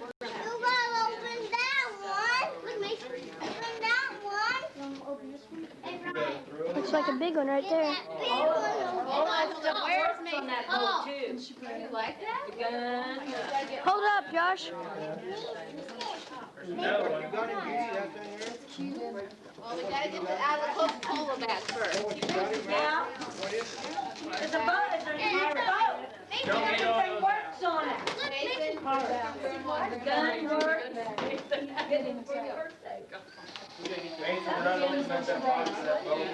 open that one. Look, Mason. Open that one. Looks like a big one right there. Where's Mason? On that Oh, boat too. you like that? Good. Hold up, Josh. No, you got him. Well, we gotta get the out of the Coca-Cola bag first. Yeah. It's a boat, it's a boat. Everything works on it. Mason, Gun works. Get him for your birthday. Mason, we're not looking at that box, that boat.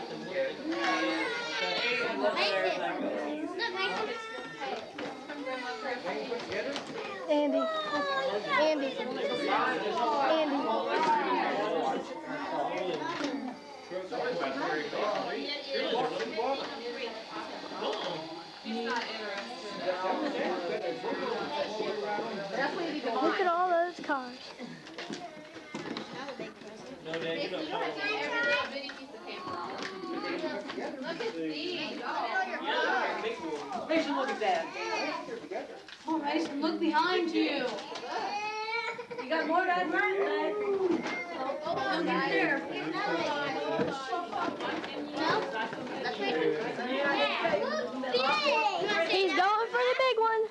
Andy. Andy. Andy. He's not interested. that's what you Look at all those cars. No, Dad, Mason, you don't have to get every little bitty piece of paper on it. Look at these. Oh, your Yeah, big Mason, look at that. Oh, Mason, look behind you. You got more than right, bud. Oh, look there. He's going for the big one.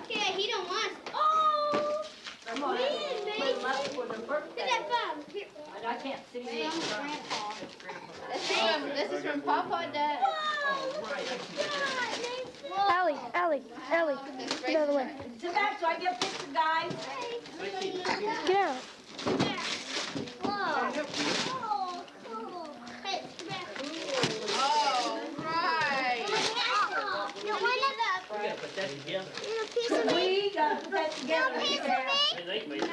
Okay, he don't want. Oh! Come on. Win, baby. Look at that thumb. Here. I can't see you. This is from Papa and Dad. Allie, get out of the way. Sit back so I get a picture, guys. Get out. Whoa. Oh, cool. Hey, back. Oh, right. You want it? We gotta put that together. A piece of me? We gotta put that together. A piece of me? They think maybe. A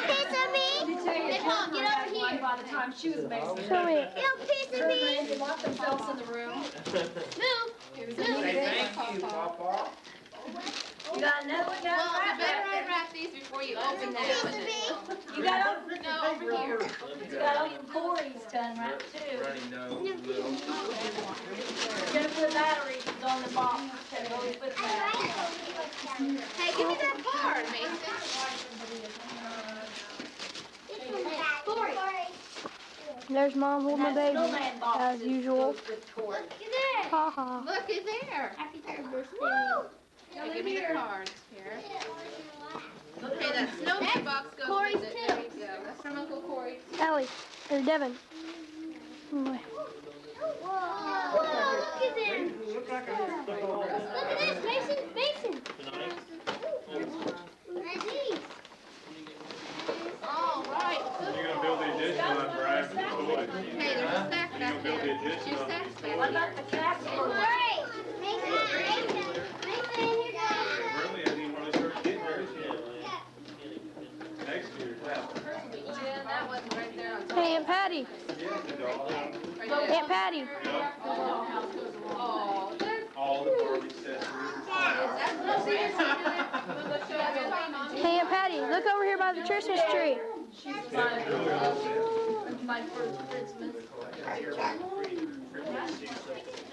piece of me? Hey, Paul, get over here. By the time she was amazing. Show me. A piece of me? They lock themselves in the room. Move. Thank you, Papa. You got another one down Well, you right better there. unwrap these before you open that. You got open. No, over here. You got open Corey's done right too. Running nose. Jennifer, the battery is on the box. Can always put that. Hey, give me that card, Mason. Corey. There's Mom holding my baby, Snowman box as usual. goes with Corey. Look at that. Ha ha. Look, it's there. Happy third birthday. Hey, give me the cards here. Look Okay, at that snowman box goes Corey's with it. There you go. That's from Uncle Corey. Allie, or Devin. Whoa, look at this. Look at this, Mason. All right. You're gonna build the addition on Brian for the toys. Hey, there's a stack You're back gonna build the there. addition Two on stacks these back What there. about the castle? Mason, Really, I didn't want to start getting hers yet. Next year. Jen, that one's right there on top. Hey, Aunt Patty. Yeah, the doll. Right there. Aunt Patty. Oh, there's All the Barbie accessories. Hey, Aunt Patty, look over here by the Christmas tree. my first Christmas.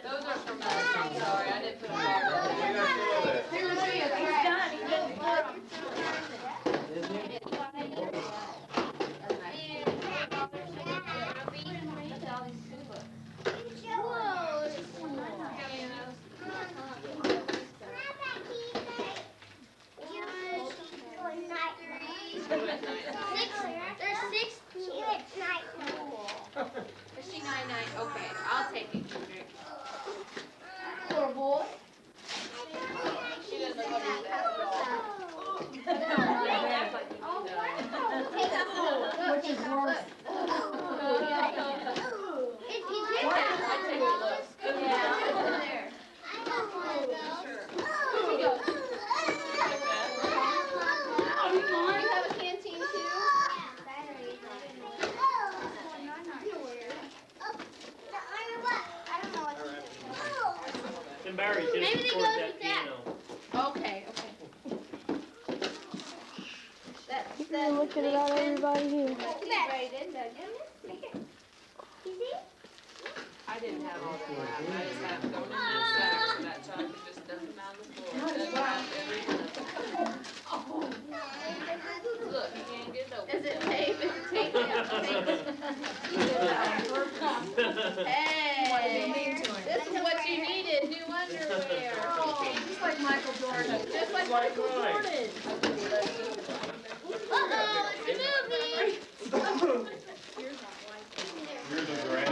Those are from I'm sorry, I didn't put them on. He's done. He didn't put 'em. Is she 9-9? Okay, I'll take it. Poor boy. She doesn't look like that at all. Which is worse. And Barry's just Maybe they record go that with that. piano. Okay. You're looking at everybody here. I didn't have all that wrapped. I just have them going in the sacks so that child can just dump them out on the floor. Doesn't wrap every one of them. Look, you can't get it open. Is it tape? Is it tape? Hey, this is what you needed, new underwear. Just like Michael Jordan. Just like Michael Jordan. Uh-oh, it's a movie. You're the grand.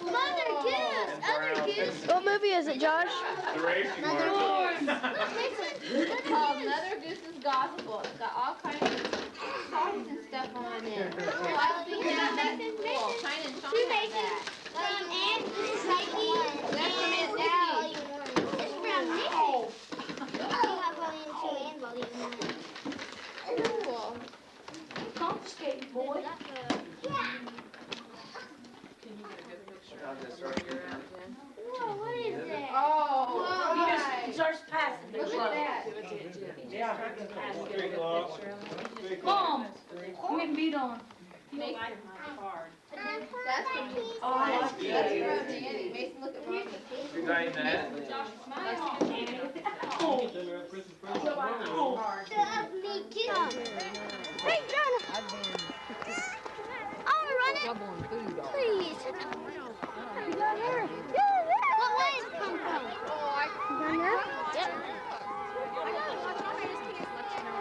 Mother Goose, other goose. What movie is it, Josh? The racing Mother market. Goose. It's called Mother Goose's Gospel. It's got all kinds of songs and stuff on it. I think that's cool. Kind and Sean had that. And Mikey. That's from Aunt Daddy. Nikki. It's from Nikki. You have volume 2 and volume 1. Cool. Confiscated, boy. I'll just start getting it. Whoa, what is that? Oh, He right. just starts passing the Look glove. at that. Yeah. Big loss. Big loss. Mom, let me beat on. Make card. That's what you. Oh, that's for Danny. Mason, look at Ron. You got that? Josh, smile. Me too. Hey, John. I want to run it. Please. What way is it come from? Yep.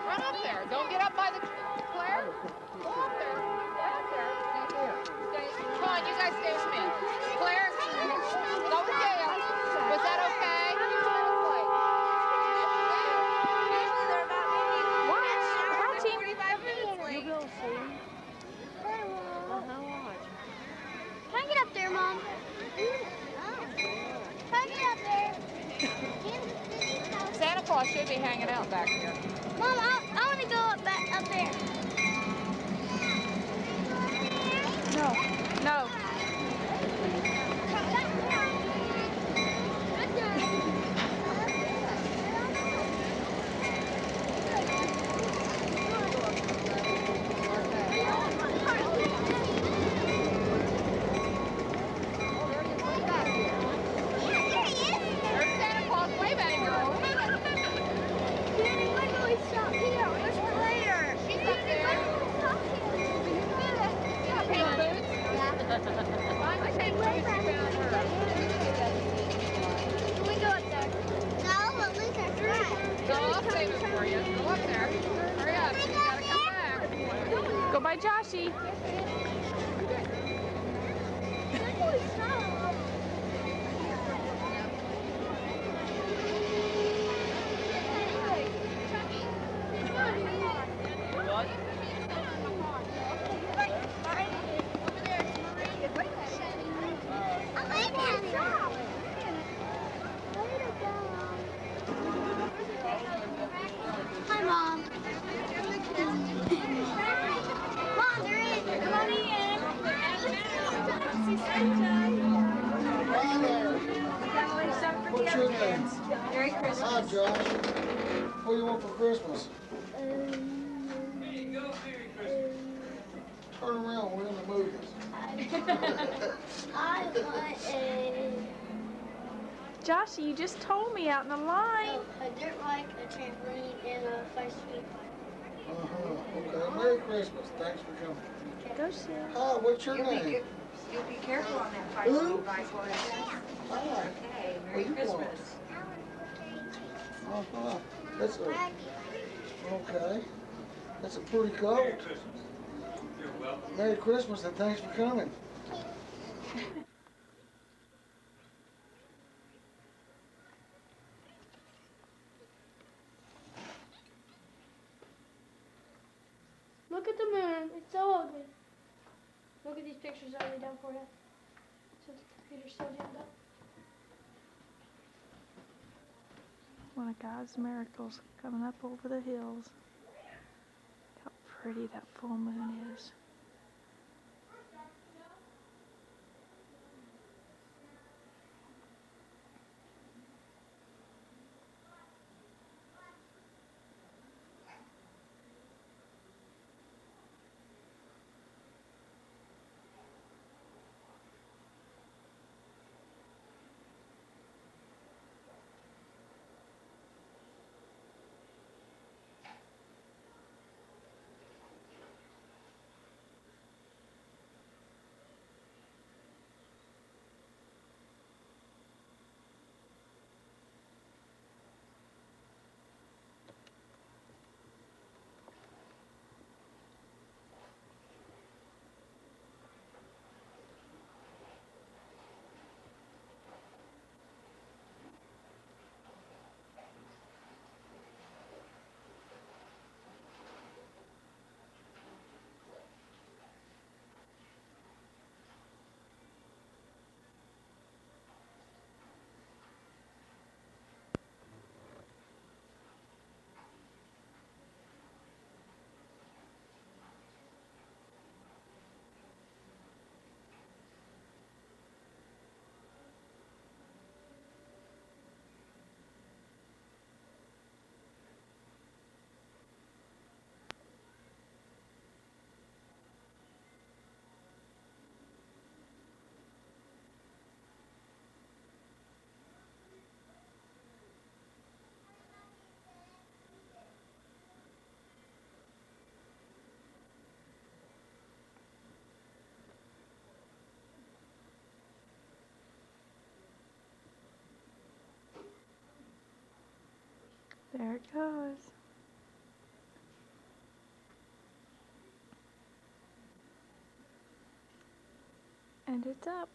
Run up there. Don't get up by the Claire. Go up there. Go up there. Come on, you guys stay with me. Claire, go with Dale. Was that okay? Watch him. 45 minutes late. You'll go see. Can I get up there, Mom? Can I get up there? Santa Claus should be hanging out back here. Mom, I want to go up there. No. There's Santa Claus. Wave at him, girl. Danny, why do we stop here? Where's Claire? She's up there. Yeah, pink boots. I think boots you found her. Can we go up there? No, we'll lose our friend. Go, I'll save it for you. Go up there. Hurry up. You gotta come back. Go by Joshy. Hi, Mom. Mom, they're in. Come on in. What's your name? Merry Christmas. Hi, Josh. What do you want for Christmas? Turn around, we're in the movies. I want a Joshy, you just told me out in the line. dirt bike, a trampoline, and a fire escape. Okay. Merry Christmas. Thanks for coming. Go, Shelly. Hi, what's your name? You'll be careful on that fire Who? escape bike, boy. Hi. Okay, Where Merry you going? Christmas. That's okay. That's a pretty coat. Merry Christmas and thanks for coming. Look at the moon. It's so ugly. Look at these pictures I laid down for you. So the computer's so jammed up. One of God's miracles coming up over the hills. How pretty that full moon is. There it goes. And it's up.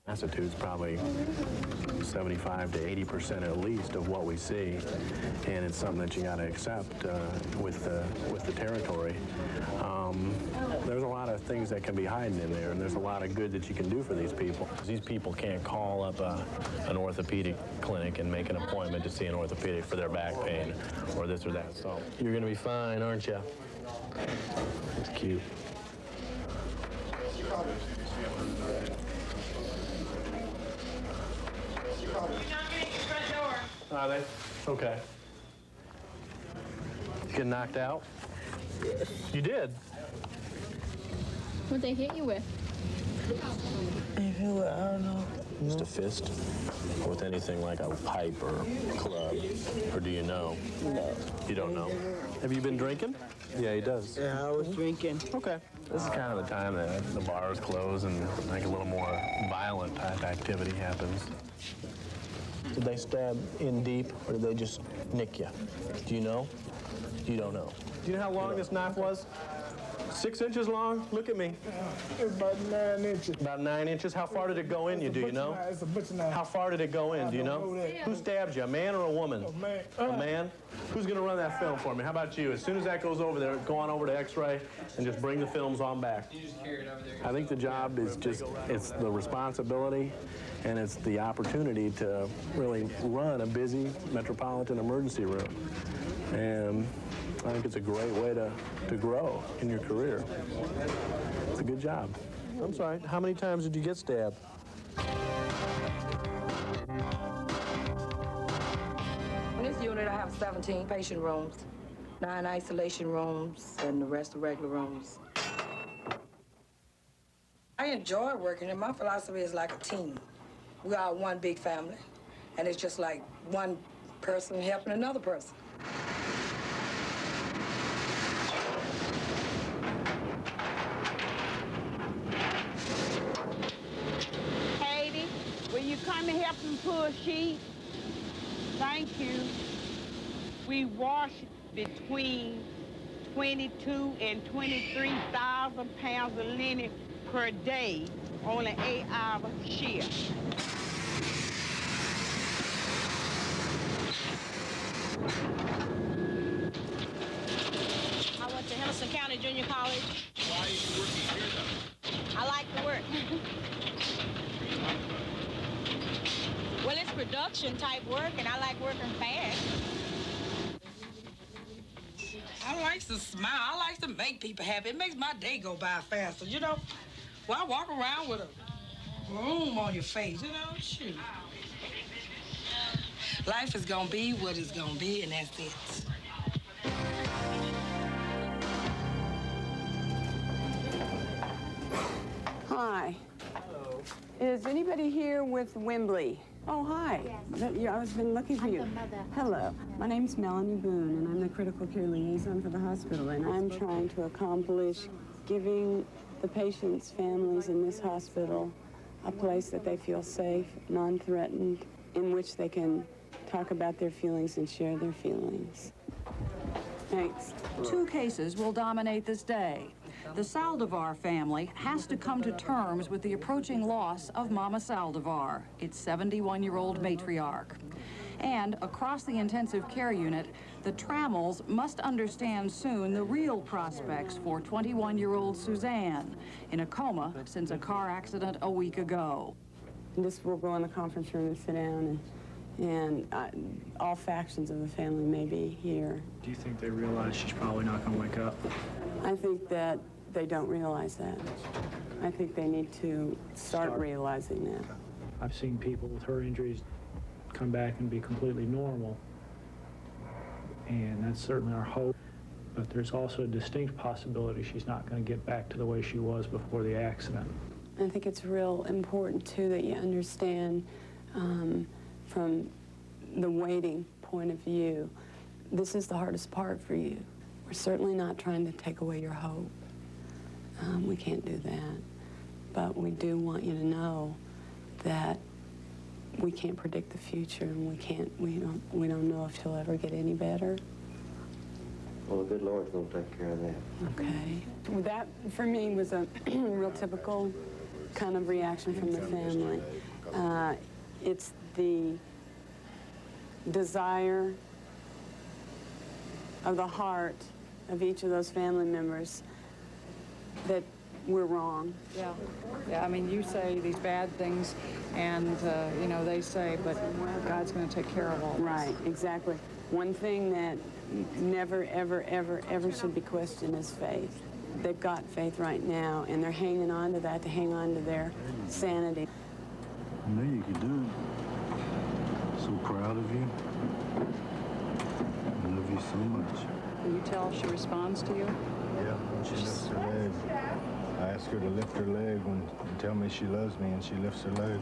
Constitutes probably 75 to 80% at least of what we see, and it's something that you got to accept with the territory. There's a lot of things that can be hiding in there, and there's a lot of good that you can do for these people. These people can't call up an orthopedic clinic and make an appointment to see an orthopedic for their back pain or this or that. So you're going to be fine, aren't you? It's cute. Are they? Okay. You get knocked out? Yes. You did? What'd they hit you with? I don't know. Just a fist? Or with anything like a pipe or a club? Or do you know? No. You don't know? Have you been drinking? Yeah, he does. Yeah, I was drinking. Okay. This is kind of the time that the bars close and like a little more violent type activity happens. Did they stab in deep, or did they just nick you? Do you know? You don't know. Do you know how long this knife was? 6 inches long? Look at me. It's about 9 inches. About 9 inches? How far did it go in you, do you know? It's a butcher knife. How far did it go in, do you know? Who stabbed you, a man or a woman? A man. A man? Who's going to run that film for me? How about you? As soon as that goes over there, go on over to X-ray and just bring the films on back. I think the job is just, it's the responsibility and it's the opportunity to really run a busy metropolitan emergency room. And I think it's a great way to grow in your career. It's a good job. I'm sorry, how many times did you get stabbed? In this unit, I have 17 patient rooms, 9 isolation rooms, and the rest are regular rooms. I enjoy working, and my philosophy is like a team. We are one big family, and it's just like one person helping another person. Katie, will you come and help him pull sheet? Thank you. We wash between 22 and 23,000 pounds of linen per day on an 8-hour shift. I went to Henderson County Junior College. Why are you working here, though? I like the work. Well, it's production type work, and I like working fast. I like to smile. I like to make people happy. It makes my day go by faster, you know? Well, I walk around with a room on your face, you know? Shoot. Life is gonna be what it's gonna be, and that's it. Hi. Hello. Is anybody here with Wembley? Oh, hi. Yes. Yeah, I've been looking for you. I'm the mother. Hello. My name's Melanie Boone, and I'm the critical care liaison for the hospital, and I'm trying to accomplish giving the patients' families in this hospital a place that they feel safe, non-threatened, in which they can talk about their feelings and share their feelings. Thanks. 2 cases will dominate this day. The Saldivar family has to come to terms with the approaching loss of Mama Saldivar, its 71-year-old matriarch. And across the intensive care unit, the Trammels must understand soon the real prospects for 21-year-old Suzanne, in a coma since a car accident a week ago. And just we'll go in the conference room and sit down, and all factions of the family may be here. Do you think they realize she's probably not going to wake up? I think that they don't realize that. I think they need to start realizing that. I've seen people with her injuries come back and be completely normal, and that's certainly our hope. But there's also a distinct possibility she's not going to get back to the way she was before the accident. I think it's real important, too, that you understand from the waiting point of view, this is the hardest part for you. We're certainly not trying to take away your hope. We can't do that. But we do want you to know that we can't predict the future, and we don't know if she'll ever get any better. Well, the good Lord's gonna take care of that. Okay. Well, that, for me, was a real typical kind of reaction from the family. It's the desire of the heart of each of those family members that we're wrong. Yeah. Yeah, I mean, you say these bad things, and, you know, they say, but God's going to take care of all this. Right, exactly. One thing that never, ever, ever, ever should be questioned is faith. They've got faith right now, and they're hanging on to that, to hang on to their sanity. I knew you could do it. So proud of you. I love you so much. Will you tell if she responds to you? Yeah, when she lifts her leg. I ask her to lift her leg and tell me she loves me, and she lifts her leg.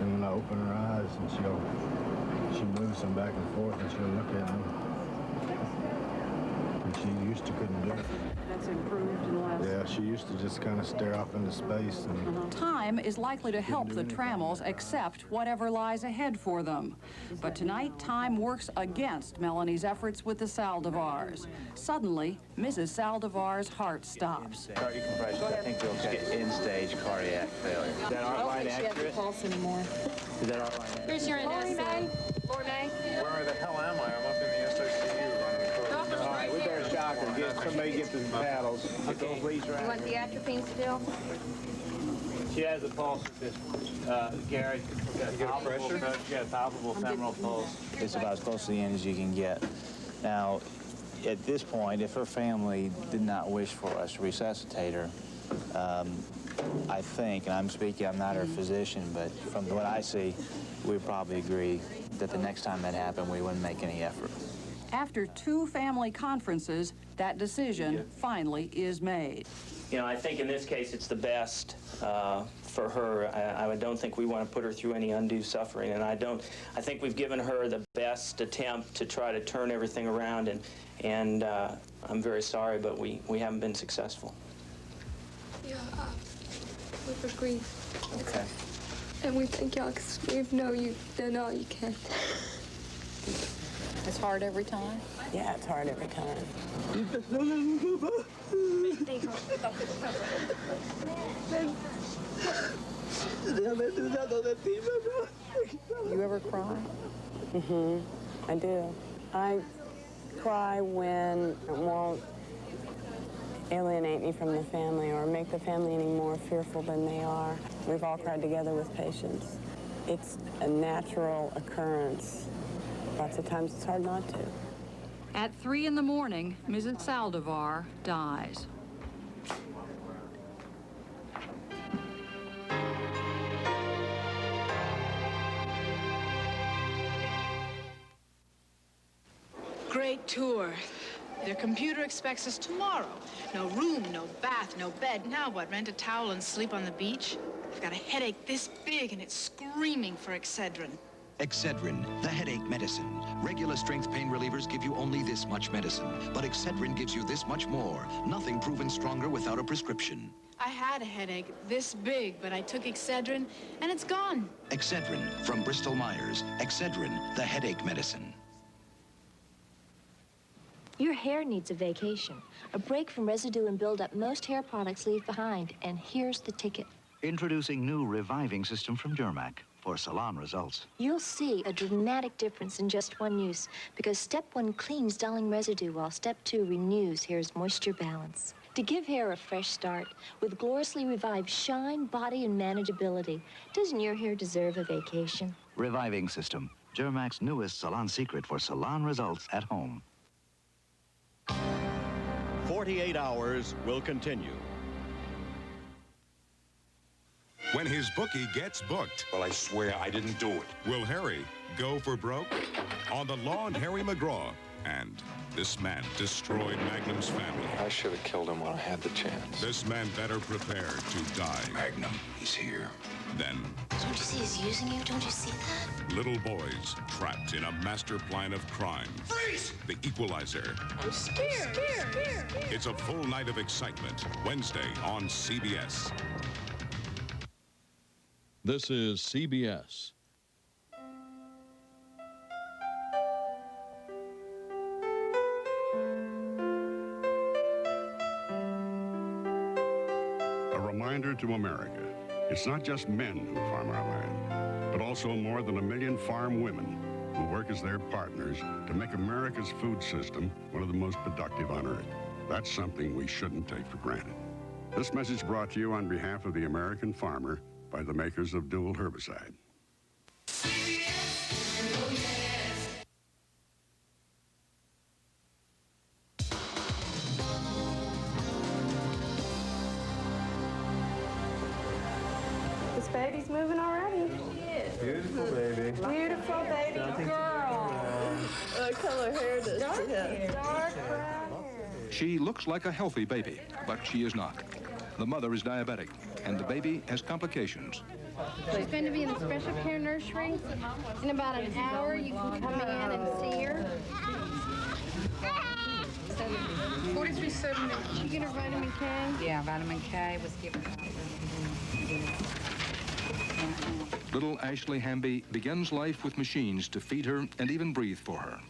And when I open her eyes, and she moves them back and forth, and she'll look at me. And she used to couldn't do it. That's improved in the last... Yeah, she used to just kind of stare off into space. And Time is likely to help the Trammels accept whatever lies ahead for them. But tonight, time works against Melanie's efforts with the Saldivars. Suddenly, Mrs. Saldivar's heart stops. Decompression, I think you'll get end-stage cardiac failure. Is that outline accurate? Pulse anymore. Is that outline accurate? Here's your NSC. Lord May. Where the hell am I? I'm up in the SOCU. All right, we better shock her. Somebody get the paddles. Get those leads right. You want the atropine still? She has a pulse at this point. Gary, you got a pressure? She got a palpable femoral pulse. It's about as close to the end as you can get. Now, at this point, if her family did not wish for us to resuscitate her, I think, and I'm speaking, I'm not her physician, but from what I see, we probably agree that the next time that happened, we wouldn't make any effort. After 2 family conferences, that decision finally is made. You know, I think in this case it's the best for her. I don't think we want to put her through any undue suffering, and I think we've given her the best attempt to try to turn everything around, and I'm very sorry, but we haven't been successful. Yeah, we've agreed. Okay. And we thank y'all because we know you've done all you can. It's hard every time? Yeah, it's hard every time. You ever cry? I do. I cry when it won't alienate me from the family or make the family any more fearful than they are. We've all cried together with patients. It's a natural occurrence. Lots of times it's hard not to. At 3 in the morning, Mrs. Saldivar dies. Great tour. Their computer expects us tomorrow. No room, no bath, no bed. Now what, rent a towel and sleep on the beach? I've got a headache this big and it's screaming for Excedrin. Excedrin, the headache medicine. Regular strength pain relievers give you only this much medicine, but Excedrin gives you this much more. Nothing proven stronger without a prescription. I had a headache this big, but I took Excedrin and it's gone. Excedrin from Bristol Myers. Excedrin, the headache medicine. Your hair needs a vacation, a break from residue and buildup most hair products leave behind, and here's the ticket. Introducing new reviving system from Dermac for salon results. You'll see a dramatic difference in just one use, because step 1 cleans dulling residue, while step 2 renews hair's moisture balance. To give hair a fresh start, with gloriously revived shine, body, and manageability, doesn't your hair deserve a vacation? Reviving system, Dermac's newest salon secret for salon results at home. 48 Hours will continue. When his bookie gets booked. Well, I swear I didn't do it. Will Harry go for broke? On The Law and Harry McGraw And this man destroyed Magnum's family. I should have killed him when I had the chance. This man better prepared to die. Magnum, he's here. Then, Don't you see he's using you? Don't you see that? little boys trapped in a master plan of crime. Freeze! The Equalizer. I'm scared. It's a full night of excitement. Wednesday on CBS. This is CBS. A reminder to America. It's not just men who farm our land, but also more than 1 million farm women who work as their partners to make America's food system one of the most productive on earth. That's something we shouldn't take for granted. This message brought to you on behalf of the American farmer by the makers of Dual Herbicide. This baby's moving already. Beautiful baby. Beautiful baby girl. What color hair does she have? Dark brown hair. She looks like a healthy baby, but she is not. The mother is diabetic, and the baby has complications. She's going to be in a special care nursery. In about an hour, you can come in and see her. 4370. Did she get her vitamin K? Yeah, vitamin K was given. Little Ashley Hamby begins life with machines to feed her and even breathe for her.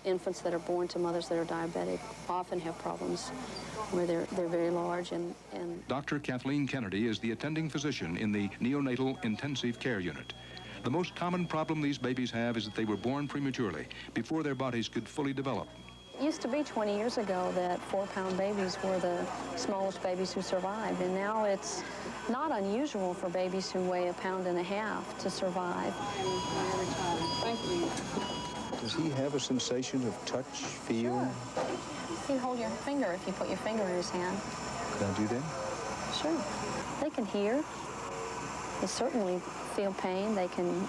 Infants that are born to mothers that are diabetic often have problems where they're very large and Dr. Kathleen Kennedy is the attending physician in the neonatal intensive care unit. The most common problem these babies have is that they were born prematurely, before their bodies could fully develop. it used to be 20 years ago that 4-pound babies were the smallest babies who survived, and now it's not unusual for babies who weigh 1.5 pounds to survive. Thank you. Does he have a sensation of touch, feel? Sure. You can hold your finger if you put your finger in his hand. Can I do that? Sure. They can hear. They certainly feel pain. They can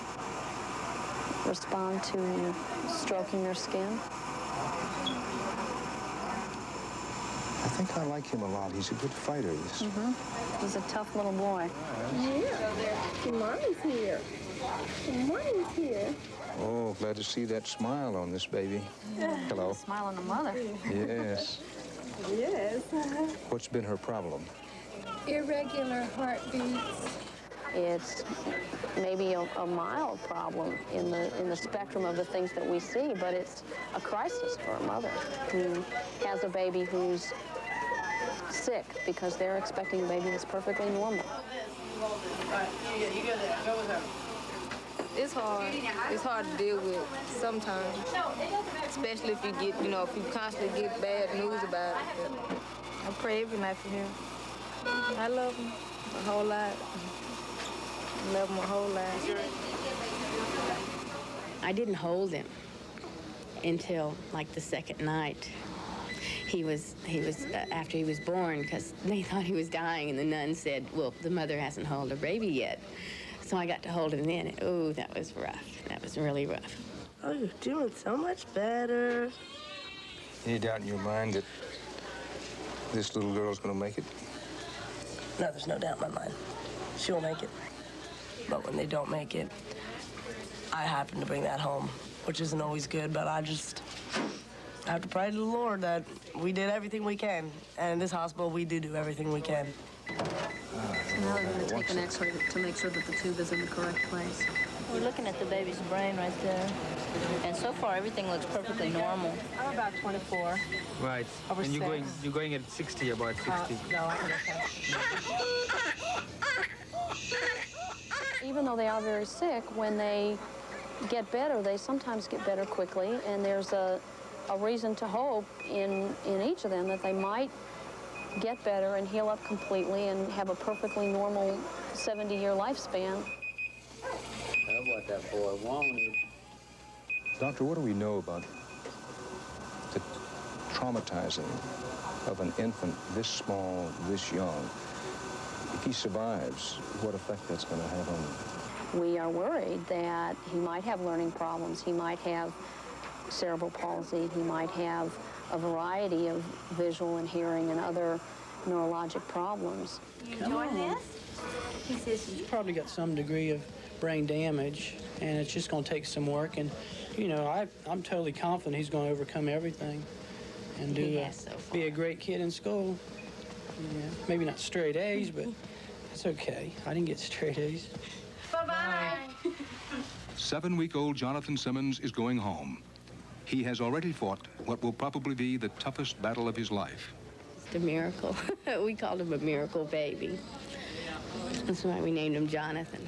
respond to stroking their skin. I think I like him a lot. He's a good fighter. He's a tough little boy. Yeah. Mommy's here. Mommy's here. Oh, glad to see that smile on this baby. Hello. Smile on the mother. Yes. Yes. What's been her problem? Irregular heartbeats. It's maybe a mild problem in the spectrum of the things that we see, but it's a crisis for a mother who has a baby who's sick because they're expecting a baby that's perfectly normal. It's hard. It's hard to deal with sometimes, especially if you get, if you constantly get bad news about it. But I pray every night for him. I love him a whole lot. I love him a whole lot. I didn't hold him until like the second night. He was after he was born, because they thought he was dying, and the nun said, well, the mother hasn't held her baby yet. So I got to hold him then, and oh, that was rough. That was really rough. Oh, you're doing so much better. Any doubt in your mind that this little girl's gonna make it? No, there's no doubt in my mind. She'll make it. But when they don't make it, I happen to bring that home, which isn't always good, but I have to pray to the Lord that we did everything we can. And in this hospital, we do everything we can. So now they're going to take an x-ray to make sure that the tube is in the correct place. We're looking at the baby's brain right there. And so far, everything looks perfectly normal. I'm about 24. Right. Over and six. you're going at 60, about 60. No, I Even though they are very sick, when they get better, they sometimes get better quickly, and there's a reason to hope in each of them that they might get better and heal up completely and have a perfectly normal 70-year lifespan. How about that boy wanted? Doctor, what do we know about the traumatizing of an infant this small, this young? If he survives, what effect that's going to have on him? We are worried that he might have learning problems. He might have cerebral palsy. He might have a variety of visual and hearing and other neurologic problems. You enjoying this? He says he's probably got some degree of brain damage, and it's just going to take some work. And, you know, I'm totally confident he's going to overcome everything and be a great kid in school. Yeah, maybe not straight A's, but it's okay. I didn't get straight A's. Bye-bye. 7-week-old Jonathan Simmons is going home. He has already fought what will probably be the toughest battle of his life. It's a miracle. We called him a miracle baby. That's why we named him Jonathan,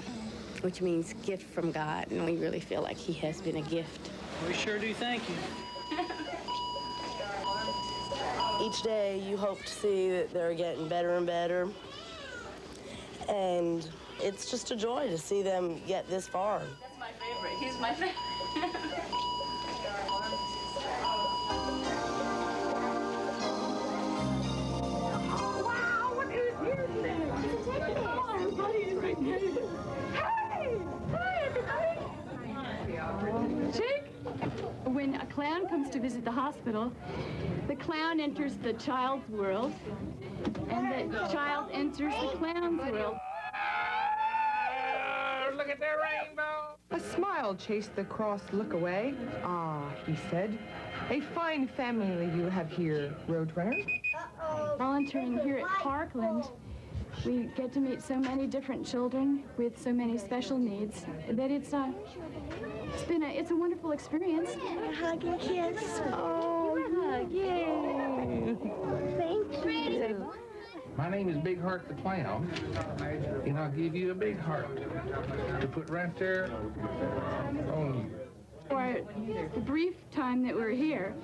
which means gift from God, and we really feel like he has been a gift. We sure do, thank you. Each day you hope to see that they're getting better and better. And it's just a joy to see them get this far. That's my favorite. He's my favorite. Chick, when a clown comes to visit the hospital, the clown enters the child's world, and the child enters the clown's world. Look at that rainbow! A smile chased the crossed look away. Ah, he said, a fine family you have here, Roadrunner. Volunteering here at Parkland, we get to meet so many different children with so many special needs that it's a wonderful experience. Hug and kiss. Oh, hug, yay! Thank you. My name is Big Heart the Clown, and I'll give you a big heart to put right there on you. For the brief time that we're here,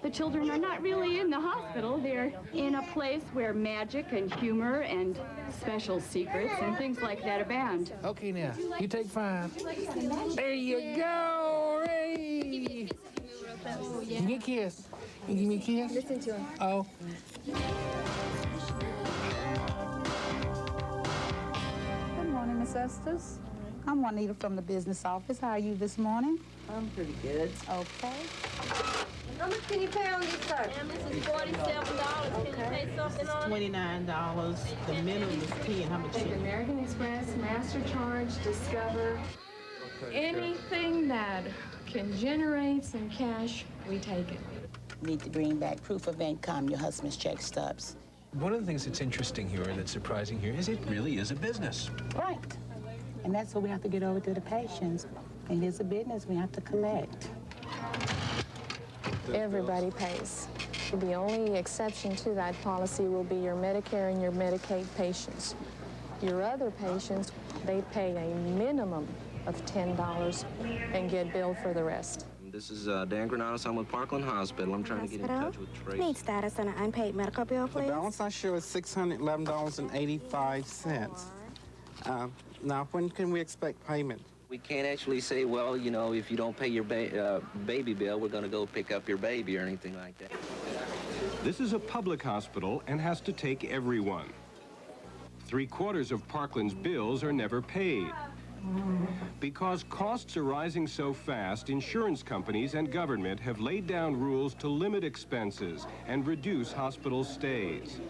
the children are not really in the hospital. They're in a place where magic and humor and special secrets and things like that abound. Okay, now, you take 5. There you go! Hey! Give me a kiss. You give me a kiss? Listen to him. Oh. Good morning, Miss Estes. I'm Juanita from the business office. How are you this morning? I'm pretty good. Okay. How much can you pay on this, sir? This is $47. Can you pay something on it? $29. The minimum is 10. How much is it? American Express, Master Charge, Discover. Anything that can generate some cash, we take it. Need to bring back proof of income, your husband's check stubs. One of the things that's interesting here, that's surprising here, is it really is a business. Right. And that's what we have to get over to the patients. It is a business we have to collect. Everybody pays. The only exception to that policy will be your Medicare and your Medicaid patients. Your other patients, they pay a minimum of $10 and get billed for the rest. This is Dan Granados. I'm with Parkland Hospital. I'm trying to get in touch with Tracy. Need status on an unpaid medical bill, please. The balance I show is $611.85. Now, when can we expect payment? We can't actually say, well, you know, if you don't pay your baby bill, we're going to go pick up your baby or anything like that. This is a public hospital and has to take everyone. 3/4 of Parkland's bills are never paid. Because costs are rising so fast, insurance companies and government have laid down rules to limit expenses and reduce hospital stays.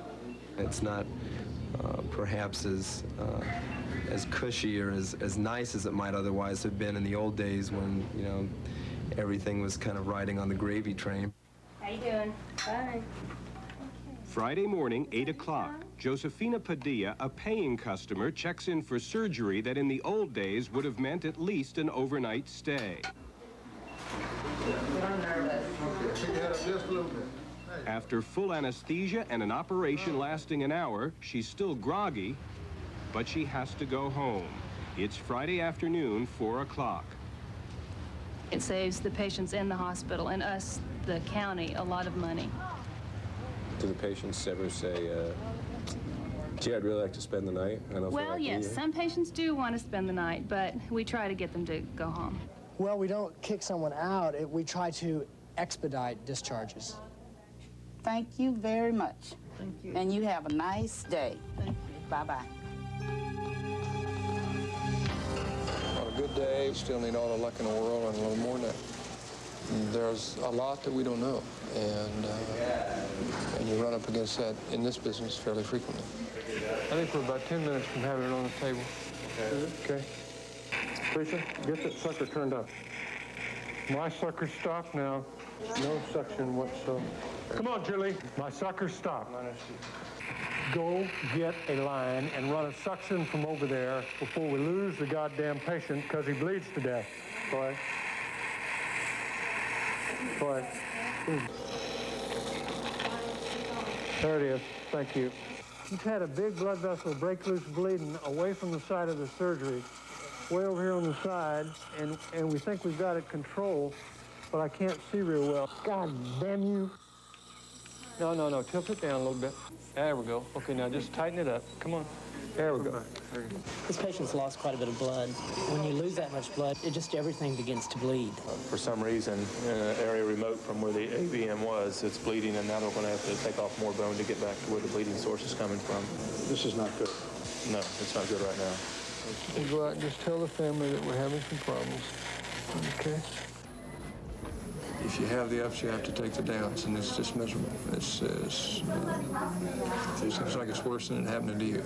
It's not perhaps as cushy or as nice as it might otherwise have been in the old days when, you know, everything was kind of riding on the gravy train. How you doing? Bye. Friday morning, 8 o'clock, Josefina Padilla, a paying customer, checks in for surgery that in the old days would have meant at least an overnight stay. I'm nervous. Pick your head up just a little bit. After full anesthesia and an operation lasting an hour, she's still groggy, but she has to go home. It's Friday afternoon, 4 o'clock. It saves the patients in the hospital and us, the county, a lot of money. Do the patients ever say, gee, I'd really like to spend the night? Well, yes, some patients do want to spend the night, but we try to get them to go home. Well, we don't kick someone out. We try to expedite discharges. Thank you very much. Thank you. And you have a nice day. Thank you. Bye-bye. On a good day, still need all the luck in the world and a little more than that. There's a lot that we don't know, and you run up against that in this business fairly frequently. I think we're about 10 minutes from having it on the table. Okay. Teresa, get that sucker turned up. My sucker's stopped now. No suction whatsoever. Come on, Julie. My sucker's stopped. Go get a line and run a suction from over there before we lose the goddamn patient because he bleeds to death. Boy. Boy. There it is. Thank you. He's had a big blood vessel break loose bleeding away from the site of the surgery, way over here on the side, and we think we've got it controlled, but I can't see real well. God damn you. No, tilt it down a little bit. There we go. Okay, now just tighten it up. Come on. There we go. This patient's lost quite a bit of blood. When you lose that much blood, everything begins to bleed. For some reason, in an area remote from where the AVM was, it's bleeding, and now they're going to have to take off more bone to get back to where the bleeding source is coming from. This is not good. No, it's not good right now. You go out and just tell the family that we're having some problems. Okay? If you have the ups, you have to take the downs, and it's just miserable. It seems like it's worse than it happening to you.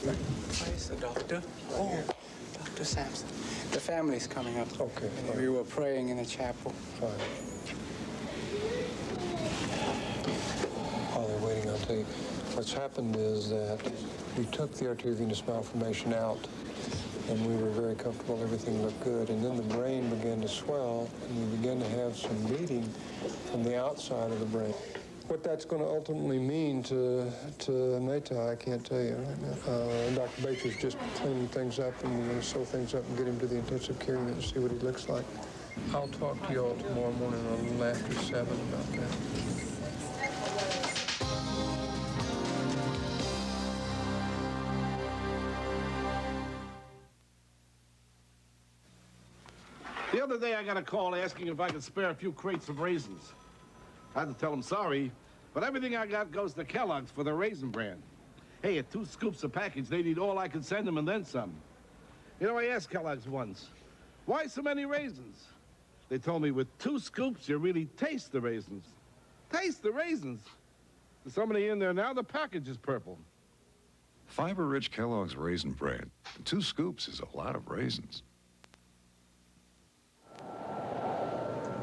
Where's the doctor? Oh, Dr. Sampson. The family's coming up. Okay. We were praying in the chapel. Fine. While they're waiting, I'll tell you. What's happened is that we took the arteriovenous malformation out, and we were very comfortable. Everything looked good. And then the brain began to swell, and we began to have some bleeding from the outside of the brain. What that's going to ultimately mean to Meta, I can't tell you right now. Dr. Bates is just cleaning things up, and we're going to sew things up and get him to the intensive care unit and see what he looks like. I'll talk to you all tomorrow morning a little after 7 about that. The other day, I got a call asking if I could spare a few crates of raisins. I had to tell them sorry, but everything I got goes to Kellogg's for the Raisin brand. Hey, at 2 scoops a package, they'd eat all I could send them and then some. You know, I asked Kellogg's once, why so many raisins? They told me with 2 scoops, you really taste the raisins. Taste the raisins? There's so many in there now, the package is purple. Fiber-rich Kellogg's Raisin Bran. 2 scoops is a lot of raisins.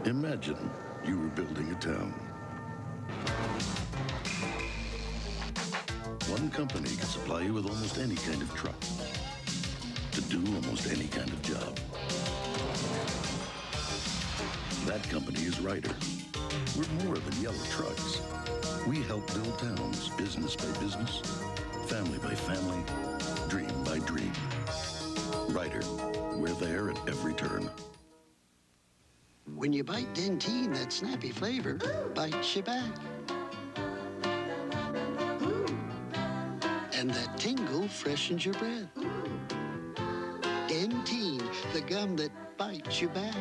Imagine you were building a town. One company can supply you with almost any kind of truck to do almost any kind of job. That company is Ryder. We're more than yellow trucks. We help build towns, business by business, family by family, dream by dream. Ryder, we're there at every turn. When you bite Dentine, that snappy flavor bites you back. And that tingle freshens your breath. Dentine, the gum that bites you back.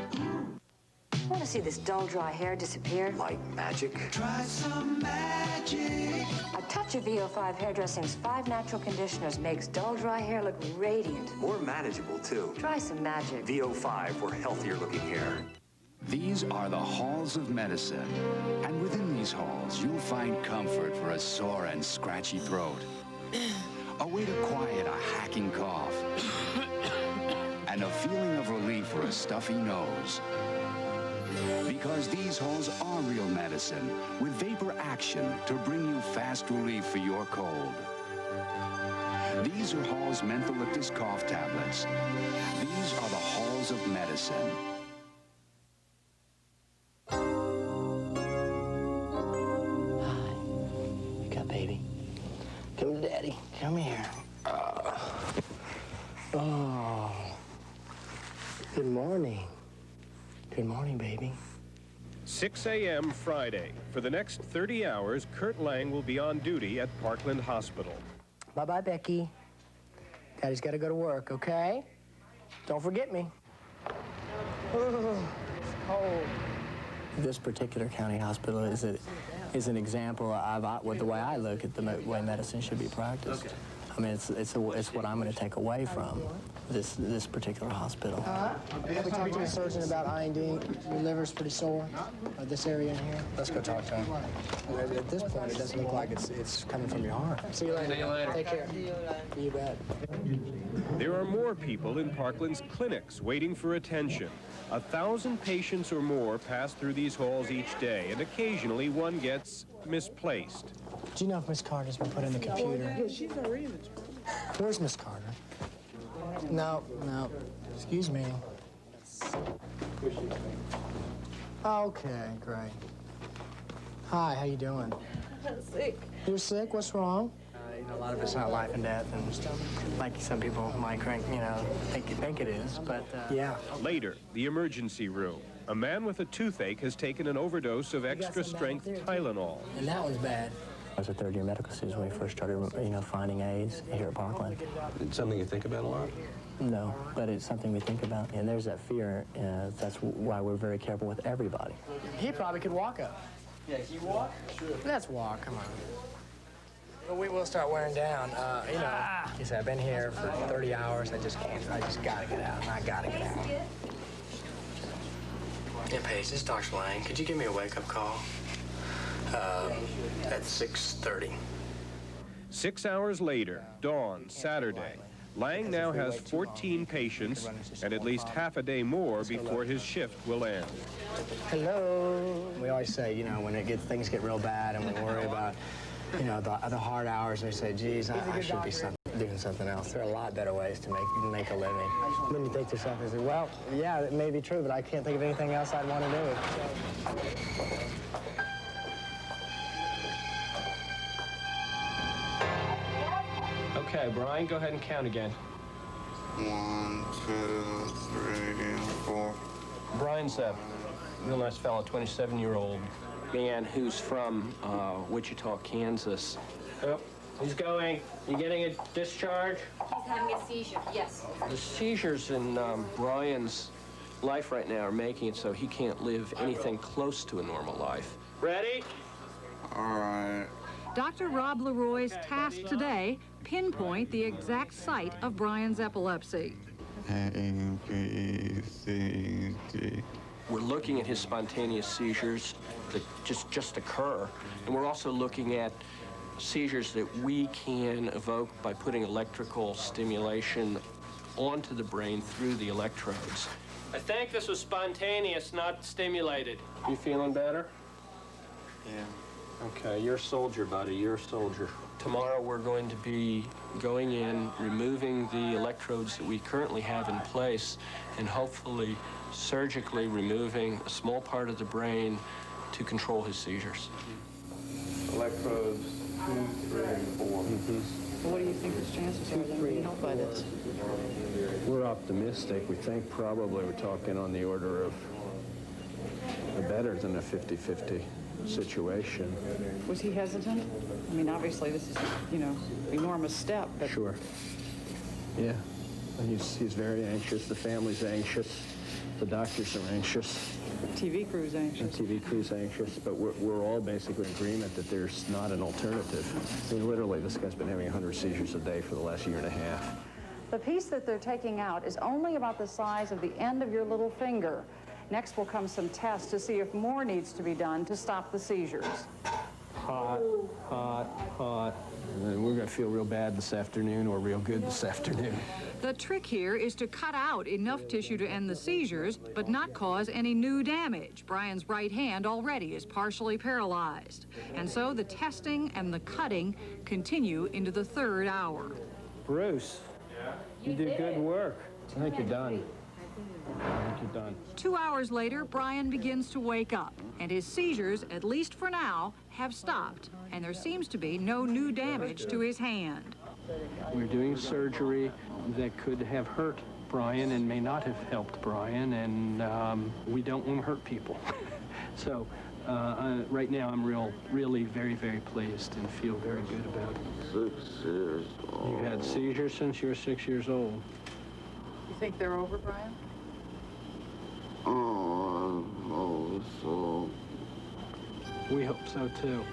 Want to see this dull, dry hair disappear? Like magic? Try some magic. A touch of VO5 Hairdressing's 5 natural conditioners makes dull, dry hair look radiant. More manageable, too. Try some magic. VO5 for healthier looking hair. These are the halls of medicine. And within these halls, you'll find comfort for a sore and scratchy throat. A way to quiet a hacking cough. And a feeling of relief for a stuffy nose. Because these halls are real medicine with vapor action to bring you fast relief for your cold. These are Hall's Mentholyptus cough tablets. These are the halls of medicine. Wake up, baby. Come to Daddy. Come here. Oh. Good morning. Good morning, baby. 6 a.m. Friday. For the next 30 hours, Kurt Lang will be on duty at Parkland Hospital. Bye-bye, Becky. Daddy's got to go to work, okay? Don't forget me. Oh, it's cold. This particular county hospital is an example of the way I look at the way medicine should be practiced. I mean, it's what I'm going to take away from this particular hospital. Have we talked to the surgeon about IND? Your liver's pretty sore. This area in here. Let's go talk to him. At this point, it doesn't look like it's coming from your heart. See you later. See you later. Take care. You bet. There are more people in Parkland's clinics waiting for attention. 1,000 patients or more pass through these halls each day, and occasionally one gets misplaced. Do you know if Miss Carter's been put in the computer? Yeah, she's already in the Where's Miss Carter? No. Excuse me. Okay, great. Hi, how you doing? I'm sick. You're sick? What's wrong? A lot of it's not life and death, and like some people might think it is, but yeah. Later, the emergency room. A man with a toothache has taken an overdose of extra-strength Tylenol. And that one's bad. I was a third-year medical student when we first started, finding AIDS here at Parkland. It's something you think about a lot? No, but it's something we think about. And there's that fear. That's why we're very careful with everybody. He probably could walk up. Yeah, can you walk? Sure. Let's walk, come on. But we will start wearing down. He said, I've been here for 30 hours. I just gotta get out. I gotta get out. Yeah, Paige, this is Dr. Lang. Could you give me a wake-up call? At 6:30. 6 hours later, dawn, Saturday. Lang now has 14 patients and at least half a day more before his shift will end. Hello. We always say, when things get real bad and we worry about, the hard hours, and we say, geez, I should be doing something else. There are a lot better ways to make a living. Then you think to yourself, well, yeah, it may be true, but I can't think of anything else I'd want to do. Okay, Brian, go ahead and count again. 1, 2, 3, 4. Brian's a real nice fellow, 27-year-old man who's from Wichita, Kansas. Oh, he's going. You getting a discharge? He's having a seizure, yes. The seizures in Brian's life right now are making it so he can't live anything close to a normal life. Ready? All right. Dr. Rob Leroy's task today, pinpoint the exact site of Brian's epilepsy. A, B, C, D. We're looking at his spontaneous seizures that just occur, and we're also looking at seizures that we can evoke by putting electrical stimulation onto the brain through the electrodes. I think this was spontaneous, not stimulated. You feeling better? Yeah. Okay, you're a soldier, buddy. You're a soldier. Tomorrow we're going to be going in, removing the electrodes that we currently have in place, and hopefully surgically removing a small part of the brain to control his seizures. Electrodes 2, 3, and 4. What do you think his chances are that being helped by this? We're optimistic. We think probably we're talking on the order of better than a 50-50 situation. Was he hesitant? I mean, obviously this is, enormous step, but... Sure. Yeah. He's very anxious. The family's anxious. The doctors are anxious. TV crew's anxious. The TV crew's anxious, but we're all basically in agreement that there's not an alternative. I mean, literally, this guy's been having 100 seizures a day for the last year and a half. The piece that they're taking out is only about the size of the end of your little finger. Next will come some tests to see if more needs to be done to stop the seizures. Hot, hot, hot. And we're going to feel real bad this afternoon or real good this afternoon. The trick here is to cut out enough tissue to end the seizures, but not cause any new damage. Brian's right hand already is partially paralyzed. And so the testing and the cutting continue into the 3rd hour. Bruce, you do good work. I think you're done. I think you're done. 2 hours later, Brian begins to wake up, and his seizures, at least for now, have stopped, and there seems to be no new damage to his hand. We're doing surgery that could have hurt Brian and may not have helped Brian, and we don't want to hurt people. So right now I'm really very, very pleased and feel very good about it. 6 years old. You've had seizures since you were 6 years old. You think they're over, Brian? Oh, I hope so. We hope so, too.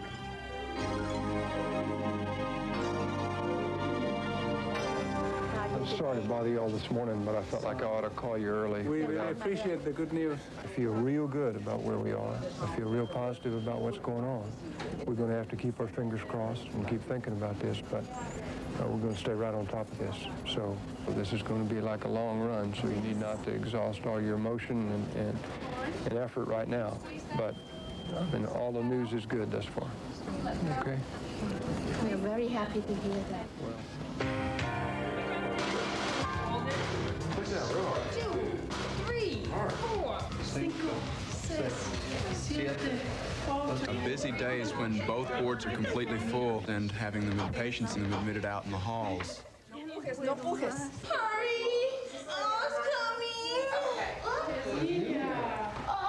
Sorry to bother you all this morning, but I felt like I ought to call you early. We really appreciate the good news. I feel real good about where we are. I feel real positive about what's going on. We're going to have to keep our fingers crossed and keep thinking about this, but we're going to stay right on top of this. So this is going to be like a long run, so you need not to exhaust all your emotion and effort right now. But I mean, all the news is good thus far. Okay? We're very happy to hear that. Push out real hard. 2, 3, 4, 5, 6, 7, 8. A busy day is when both wards are completely full and having the patients in them admitted out in the halls. No pujes. Hurry! Oh, it's coming! Yeah. Oh,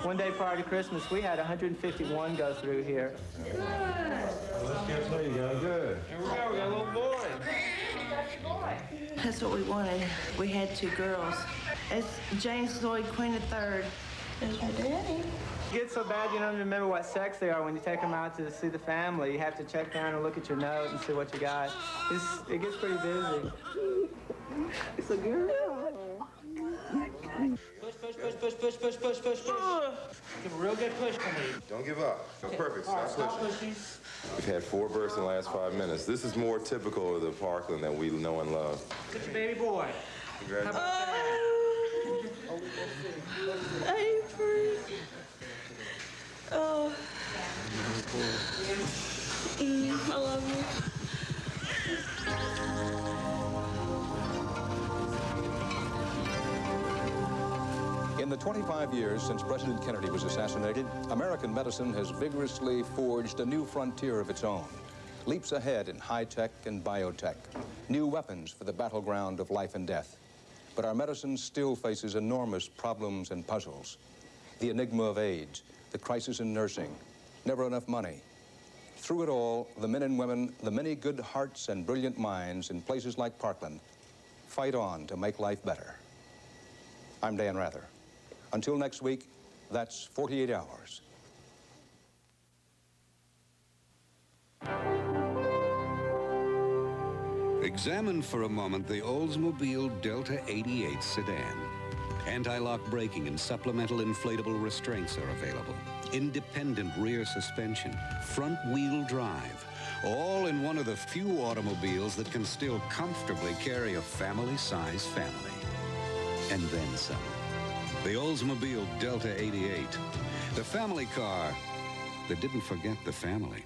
One day prior to Christmas, we had 151 go through here. Let's get to you guys. Good. Here we go. We got a little boy. That's what we wanted. We had 2 girls. It's James Lloyd, Queen III. There's my daddy. It gets so bad you don't even remember what sex they are when you take them out to see the family. You have to check down and look at your note and see what you got. It gets pretty busy. It's a girl. Push. Give a real good push for me. Don't give up. That's perfect. Stop pushing. We've had 4 births in the last 5 minutes. This is more typical of the Parkland that we know and love. It's your baby boy. Congratulations. Avery. Oh. I love you. In the 25 years since President Kennedy was assassinated, American medicine has vigorously forged a new frontier of its own. Leaps ahead in high-tech and biotech, new weapons for the battleground of life and death. But our medicine still faces enormous problems and puzzles. The enigma of AIDS, the crisis in nursing, never enough money. Through it all, the men and women, the many good hearts and brilliant minds in places like Parkland, fight on to make life better. I'm Dan Rather. Until next week, that's 48 hours. Examine for a moment the Oldsmobile Delta 88 sedan. Anti-lock braking and supplemental inflatable restraints are available. Independent rear suspension, front-wheel drive, all in one of the few automobiles that can still comfortably carry a family-size family. And then some. The Oldsmobile Delta 88, the family car that didn't forget the family.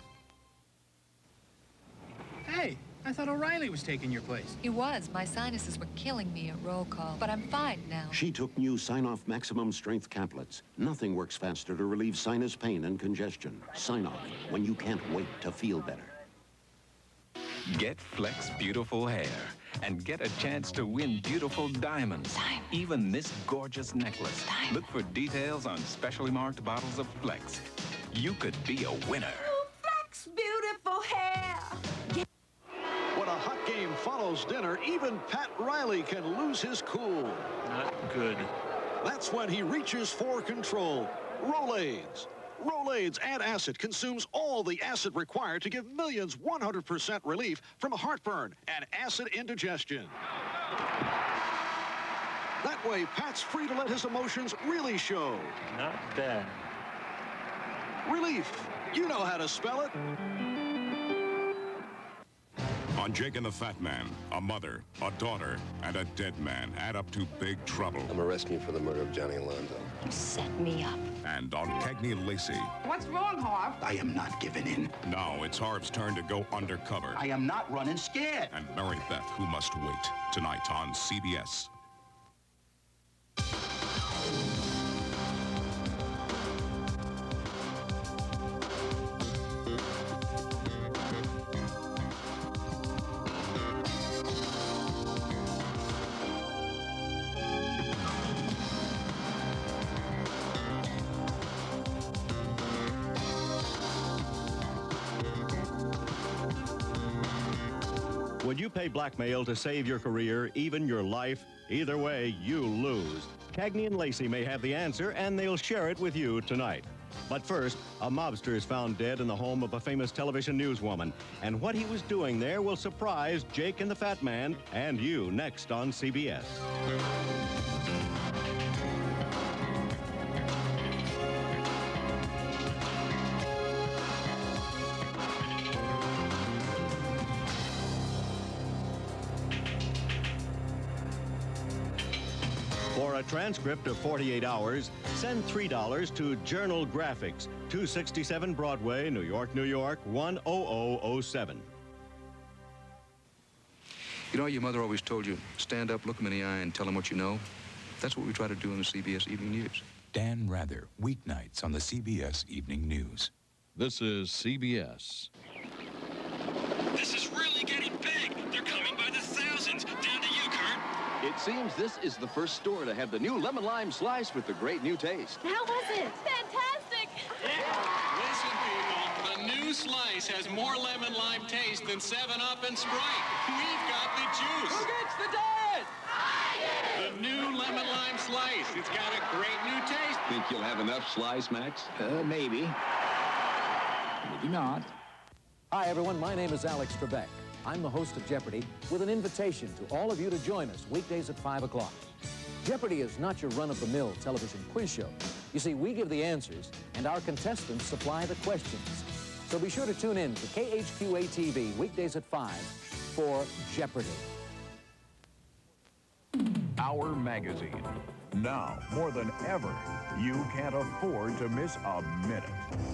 Hey, I thought O'Reilly was taking your place. He was. My sinuses were killing me at roll call, but I'm fine now. She took new Sign-Off Maximum Strength Caplets. Nothing works faster to relieve sinus pain and congestion. Sign-Off, when you can't wait to feel better. Get Flex beautiful hair and get a chance to win beautiful diamonds. Even this gorgeous necklace. Look for details on specially marked bottles of Flex. You could be a winner. Flex beautiful hair. When a hot game follows dinner, even Pat Riley can lose his cool. Not good. That's when he reaches for control. Rolaids. Rolaids Add Acid consumes all the acid required to give millions 100% relief from heartburn and acid indigestion. That way, Pat's free to let his emotions really show. Not bad. Relief. You know how to spell it. On Jake and the Fat Man, a mother, a daughter, and a dead man add up to big trouble. I'm arresting you for the murder of Johnny Alonzo. You set me up. And on Cagney and Lacey. What's wrong, Harv? I am not giving in. Now it's Harv's turn to go undercover. I am not running scared. And Mary Beth, who must wait. Tonight on CBS. Would you pay blackmail to save your career, even your life? Either way, you lose. Cagney and Lacey may have the answer, and they'll share it with you tonight. But first, a mobster is found dead in the home of a famous television newswoman. And what he was doing there will surprise Jake and the Fat Man and you next on CBS. For a transcript of 48 hours, send $3 to Journal Graphics, 267 Broadway, New York, New York, 10007. You know, your mother always told you, stand up, look them in the eye, and tell them what you know. That's what we try to do in the CBS Evening News. Dan Rather, weeknights on the CBS Evening News. This is CBS. This is really getting big. They're coming by the thousands. Down to you, Kurt. It seems this is the first store to have the new lemon lime slice with the great new taste. How was it? Fantastic! Listen, people, the new slice has more lemon lime taste than 7-Up and Sprite. We've got the juice. Who gets the dad? The new lemon lime slice. It's got a great new taste. Think you'll have enough slice, Max? Maybe. Maybe not. Hi, everyone. My name is Alex Trebek. I'm the host of Jeopardy with an invitation to all of you to join us weekdays at 5 o'clock. Jeopardy is not your run-of-the-mill television quiz show. You see, we give the answers, and our contestants supply the questions. So be sure to tune in to KHQA-TV weekdays at 5 for Jeopardy! Our magazine. Now, more than ever, you can't afford to miss a minute.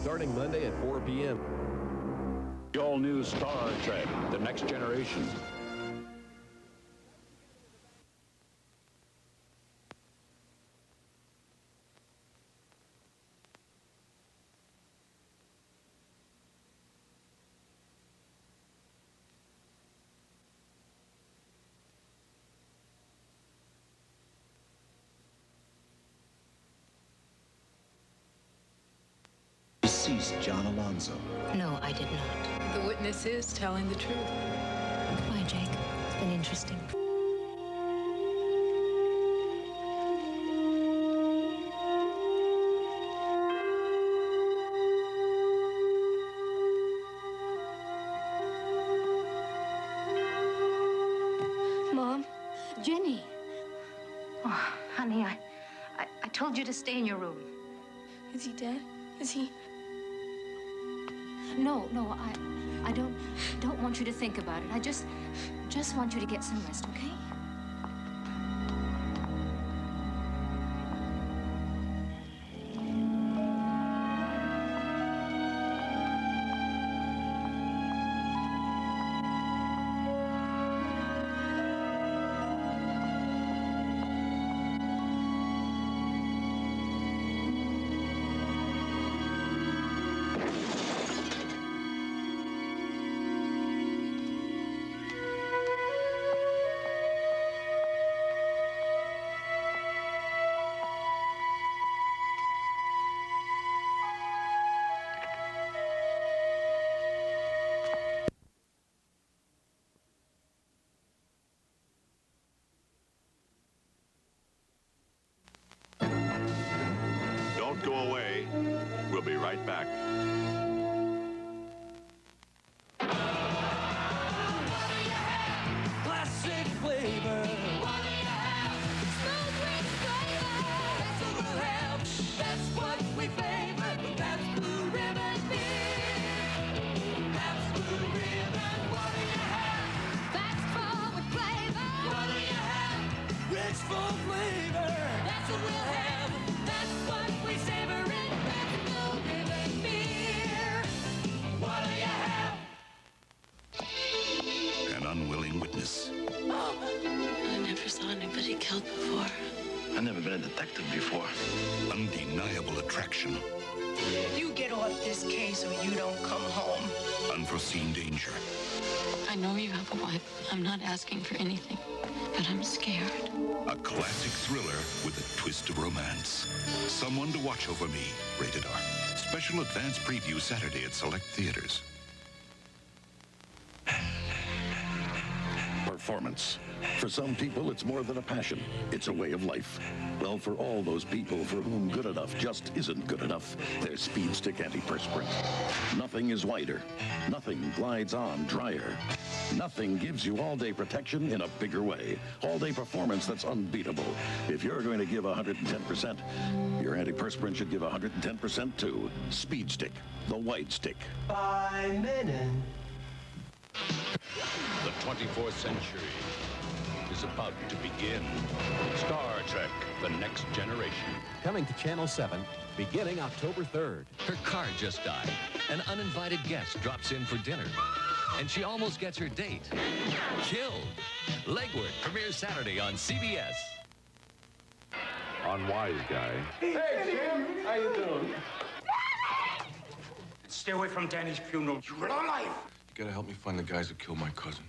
Starting Monday at 4 p.m. The all-new Star Trek, The Next Generation. Deceased John Alonzo. No, I did not. The witness is telling the truth. Why, Jake? It's been interesting. Mom? Jenny? Oh, honey, I told you to stay in your room. Is he dead? Is he? No, I don't want you to think about it. I just want you to get some rest, okay? Don't go away. We'll be right back. Classic flavor. What do you have? Smooth green flavor. That's what we'll have. That's what we favor. That's Blue Ribbon beer. That's Blue Ribbon. What do you have? That's full with flavor. What do you have? Rich full flavor. That's what we'll have. That's what we savor in. That's Blue Ribbon beer. What do you have? An unwilling witness. Mom, I never saw anybody killed before. I've never been a detective before. Undeniable attraction. You get off this case or you don't come home. Unforeseen danger. I know you have a wife. I'm not asking for anything, but I'm scared. A classic thriller with a twist of romance. Someone to Watch Over Me. Rated R. Special advance preview Saturday at select theaters. Performance. For some people, it's more than a passion. It's a way of life. Well, for all those people for whom good enough just isn't good enough, there's Speed Stick Antiperspirant. Nothing is wider. Nothing glides on drier. Nothing gives you all-day protection in a bigger way. All-day performance that's unbeatable. If you're going to give 110%, your antiperspirant should give 110% too. Speed Stick, the white stick. By minute. The 24th century is about to begin. Star Trek, the next generation. Coming to Channel 7, beginning October 3rd. Her car just died. An uninvited guest drops in for dinner. And she almost gets her date. Killed. Legwork premieres Saturday on CBS. On Wise Guy. Hey, Jim. How you doing? Stay away from Danny's funeral. You life. You gotta help me find the guys who killed my cousin.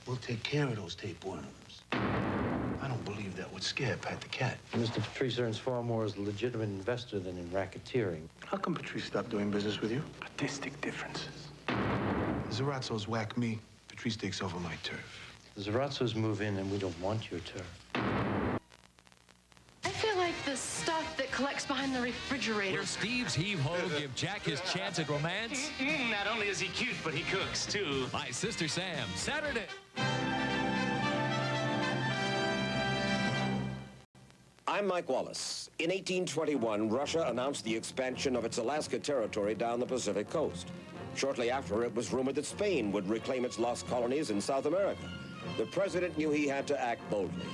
We'll take care of those tapeworms. I don't believe that would scare Pat the cat. Mr. Patrice earns far more as a legitimate investor than in racketeering. How come Patrice stopped doing business with you? Artistic differences. The Zarazzos whack me. Patrice takes over my turf. The Zarazzos move in and we don't want your turf. I feel like the stuff that collects behind the refrigerator. Will Steve's heave-ho give Jack his chance at romance? Not only is he cute, but he cooks, too. My Sister Sam, Saturday. I'm Mike Wallace. In 1821, Russia announced the expansion of its Alaska territory down the Pacific coast. Shortly after, it was rumored that Spain would reclaim its lost colonies in South America. The president knew he had to act boldly.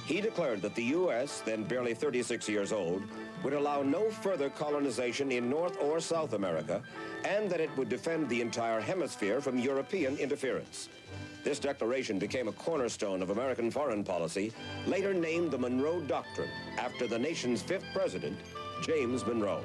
He declared that the U.S., then barely 36 years old, would allow no further colonization in North or South America, and that it would defend the entire hemisphere from European interference. This declaration became a cornerstone of American foreign policy, later named the Monroe Doctrine, after the nation's fifth president, James Monroe.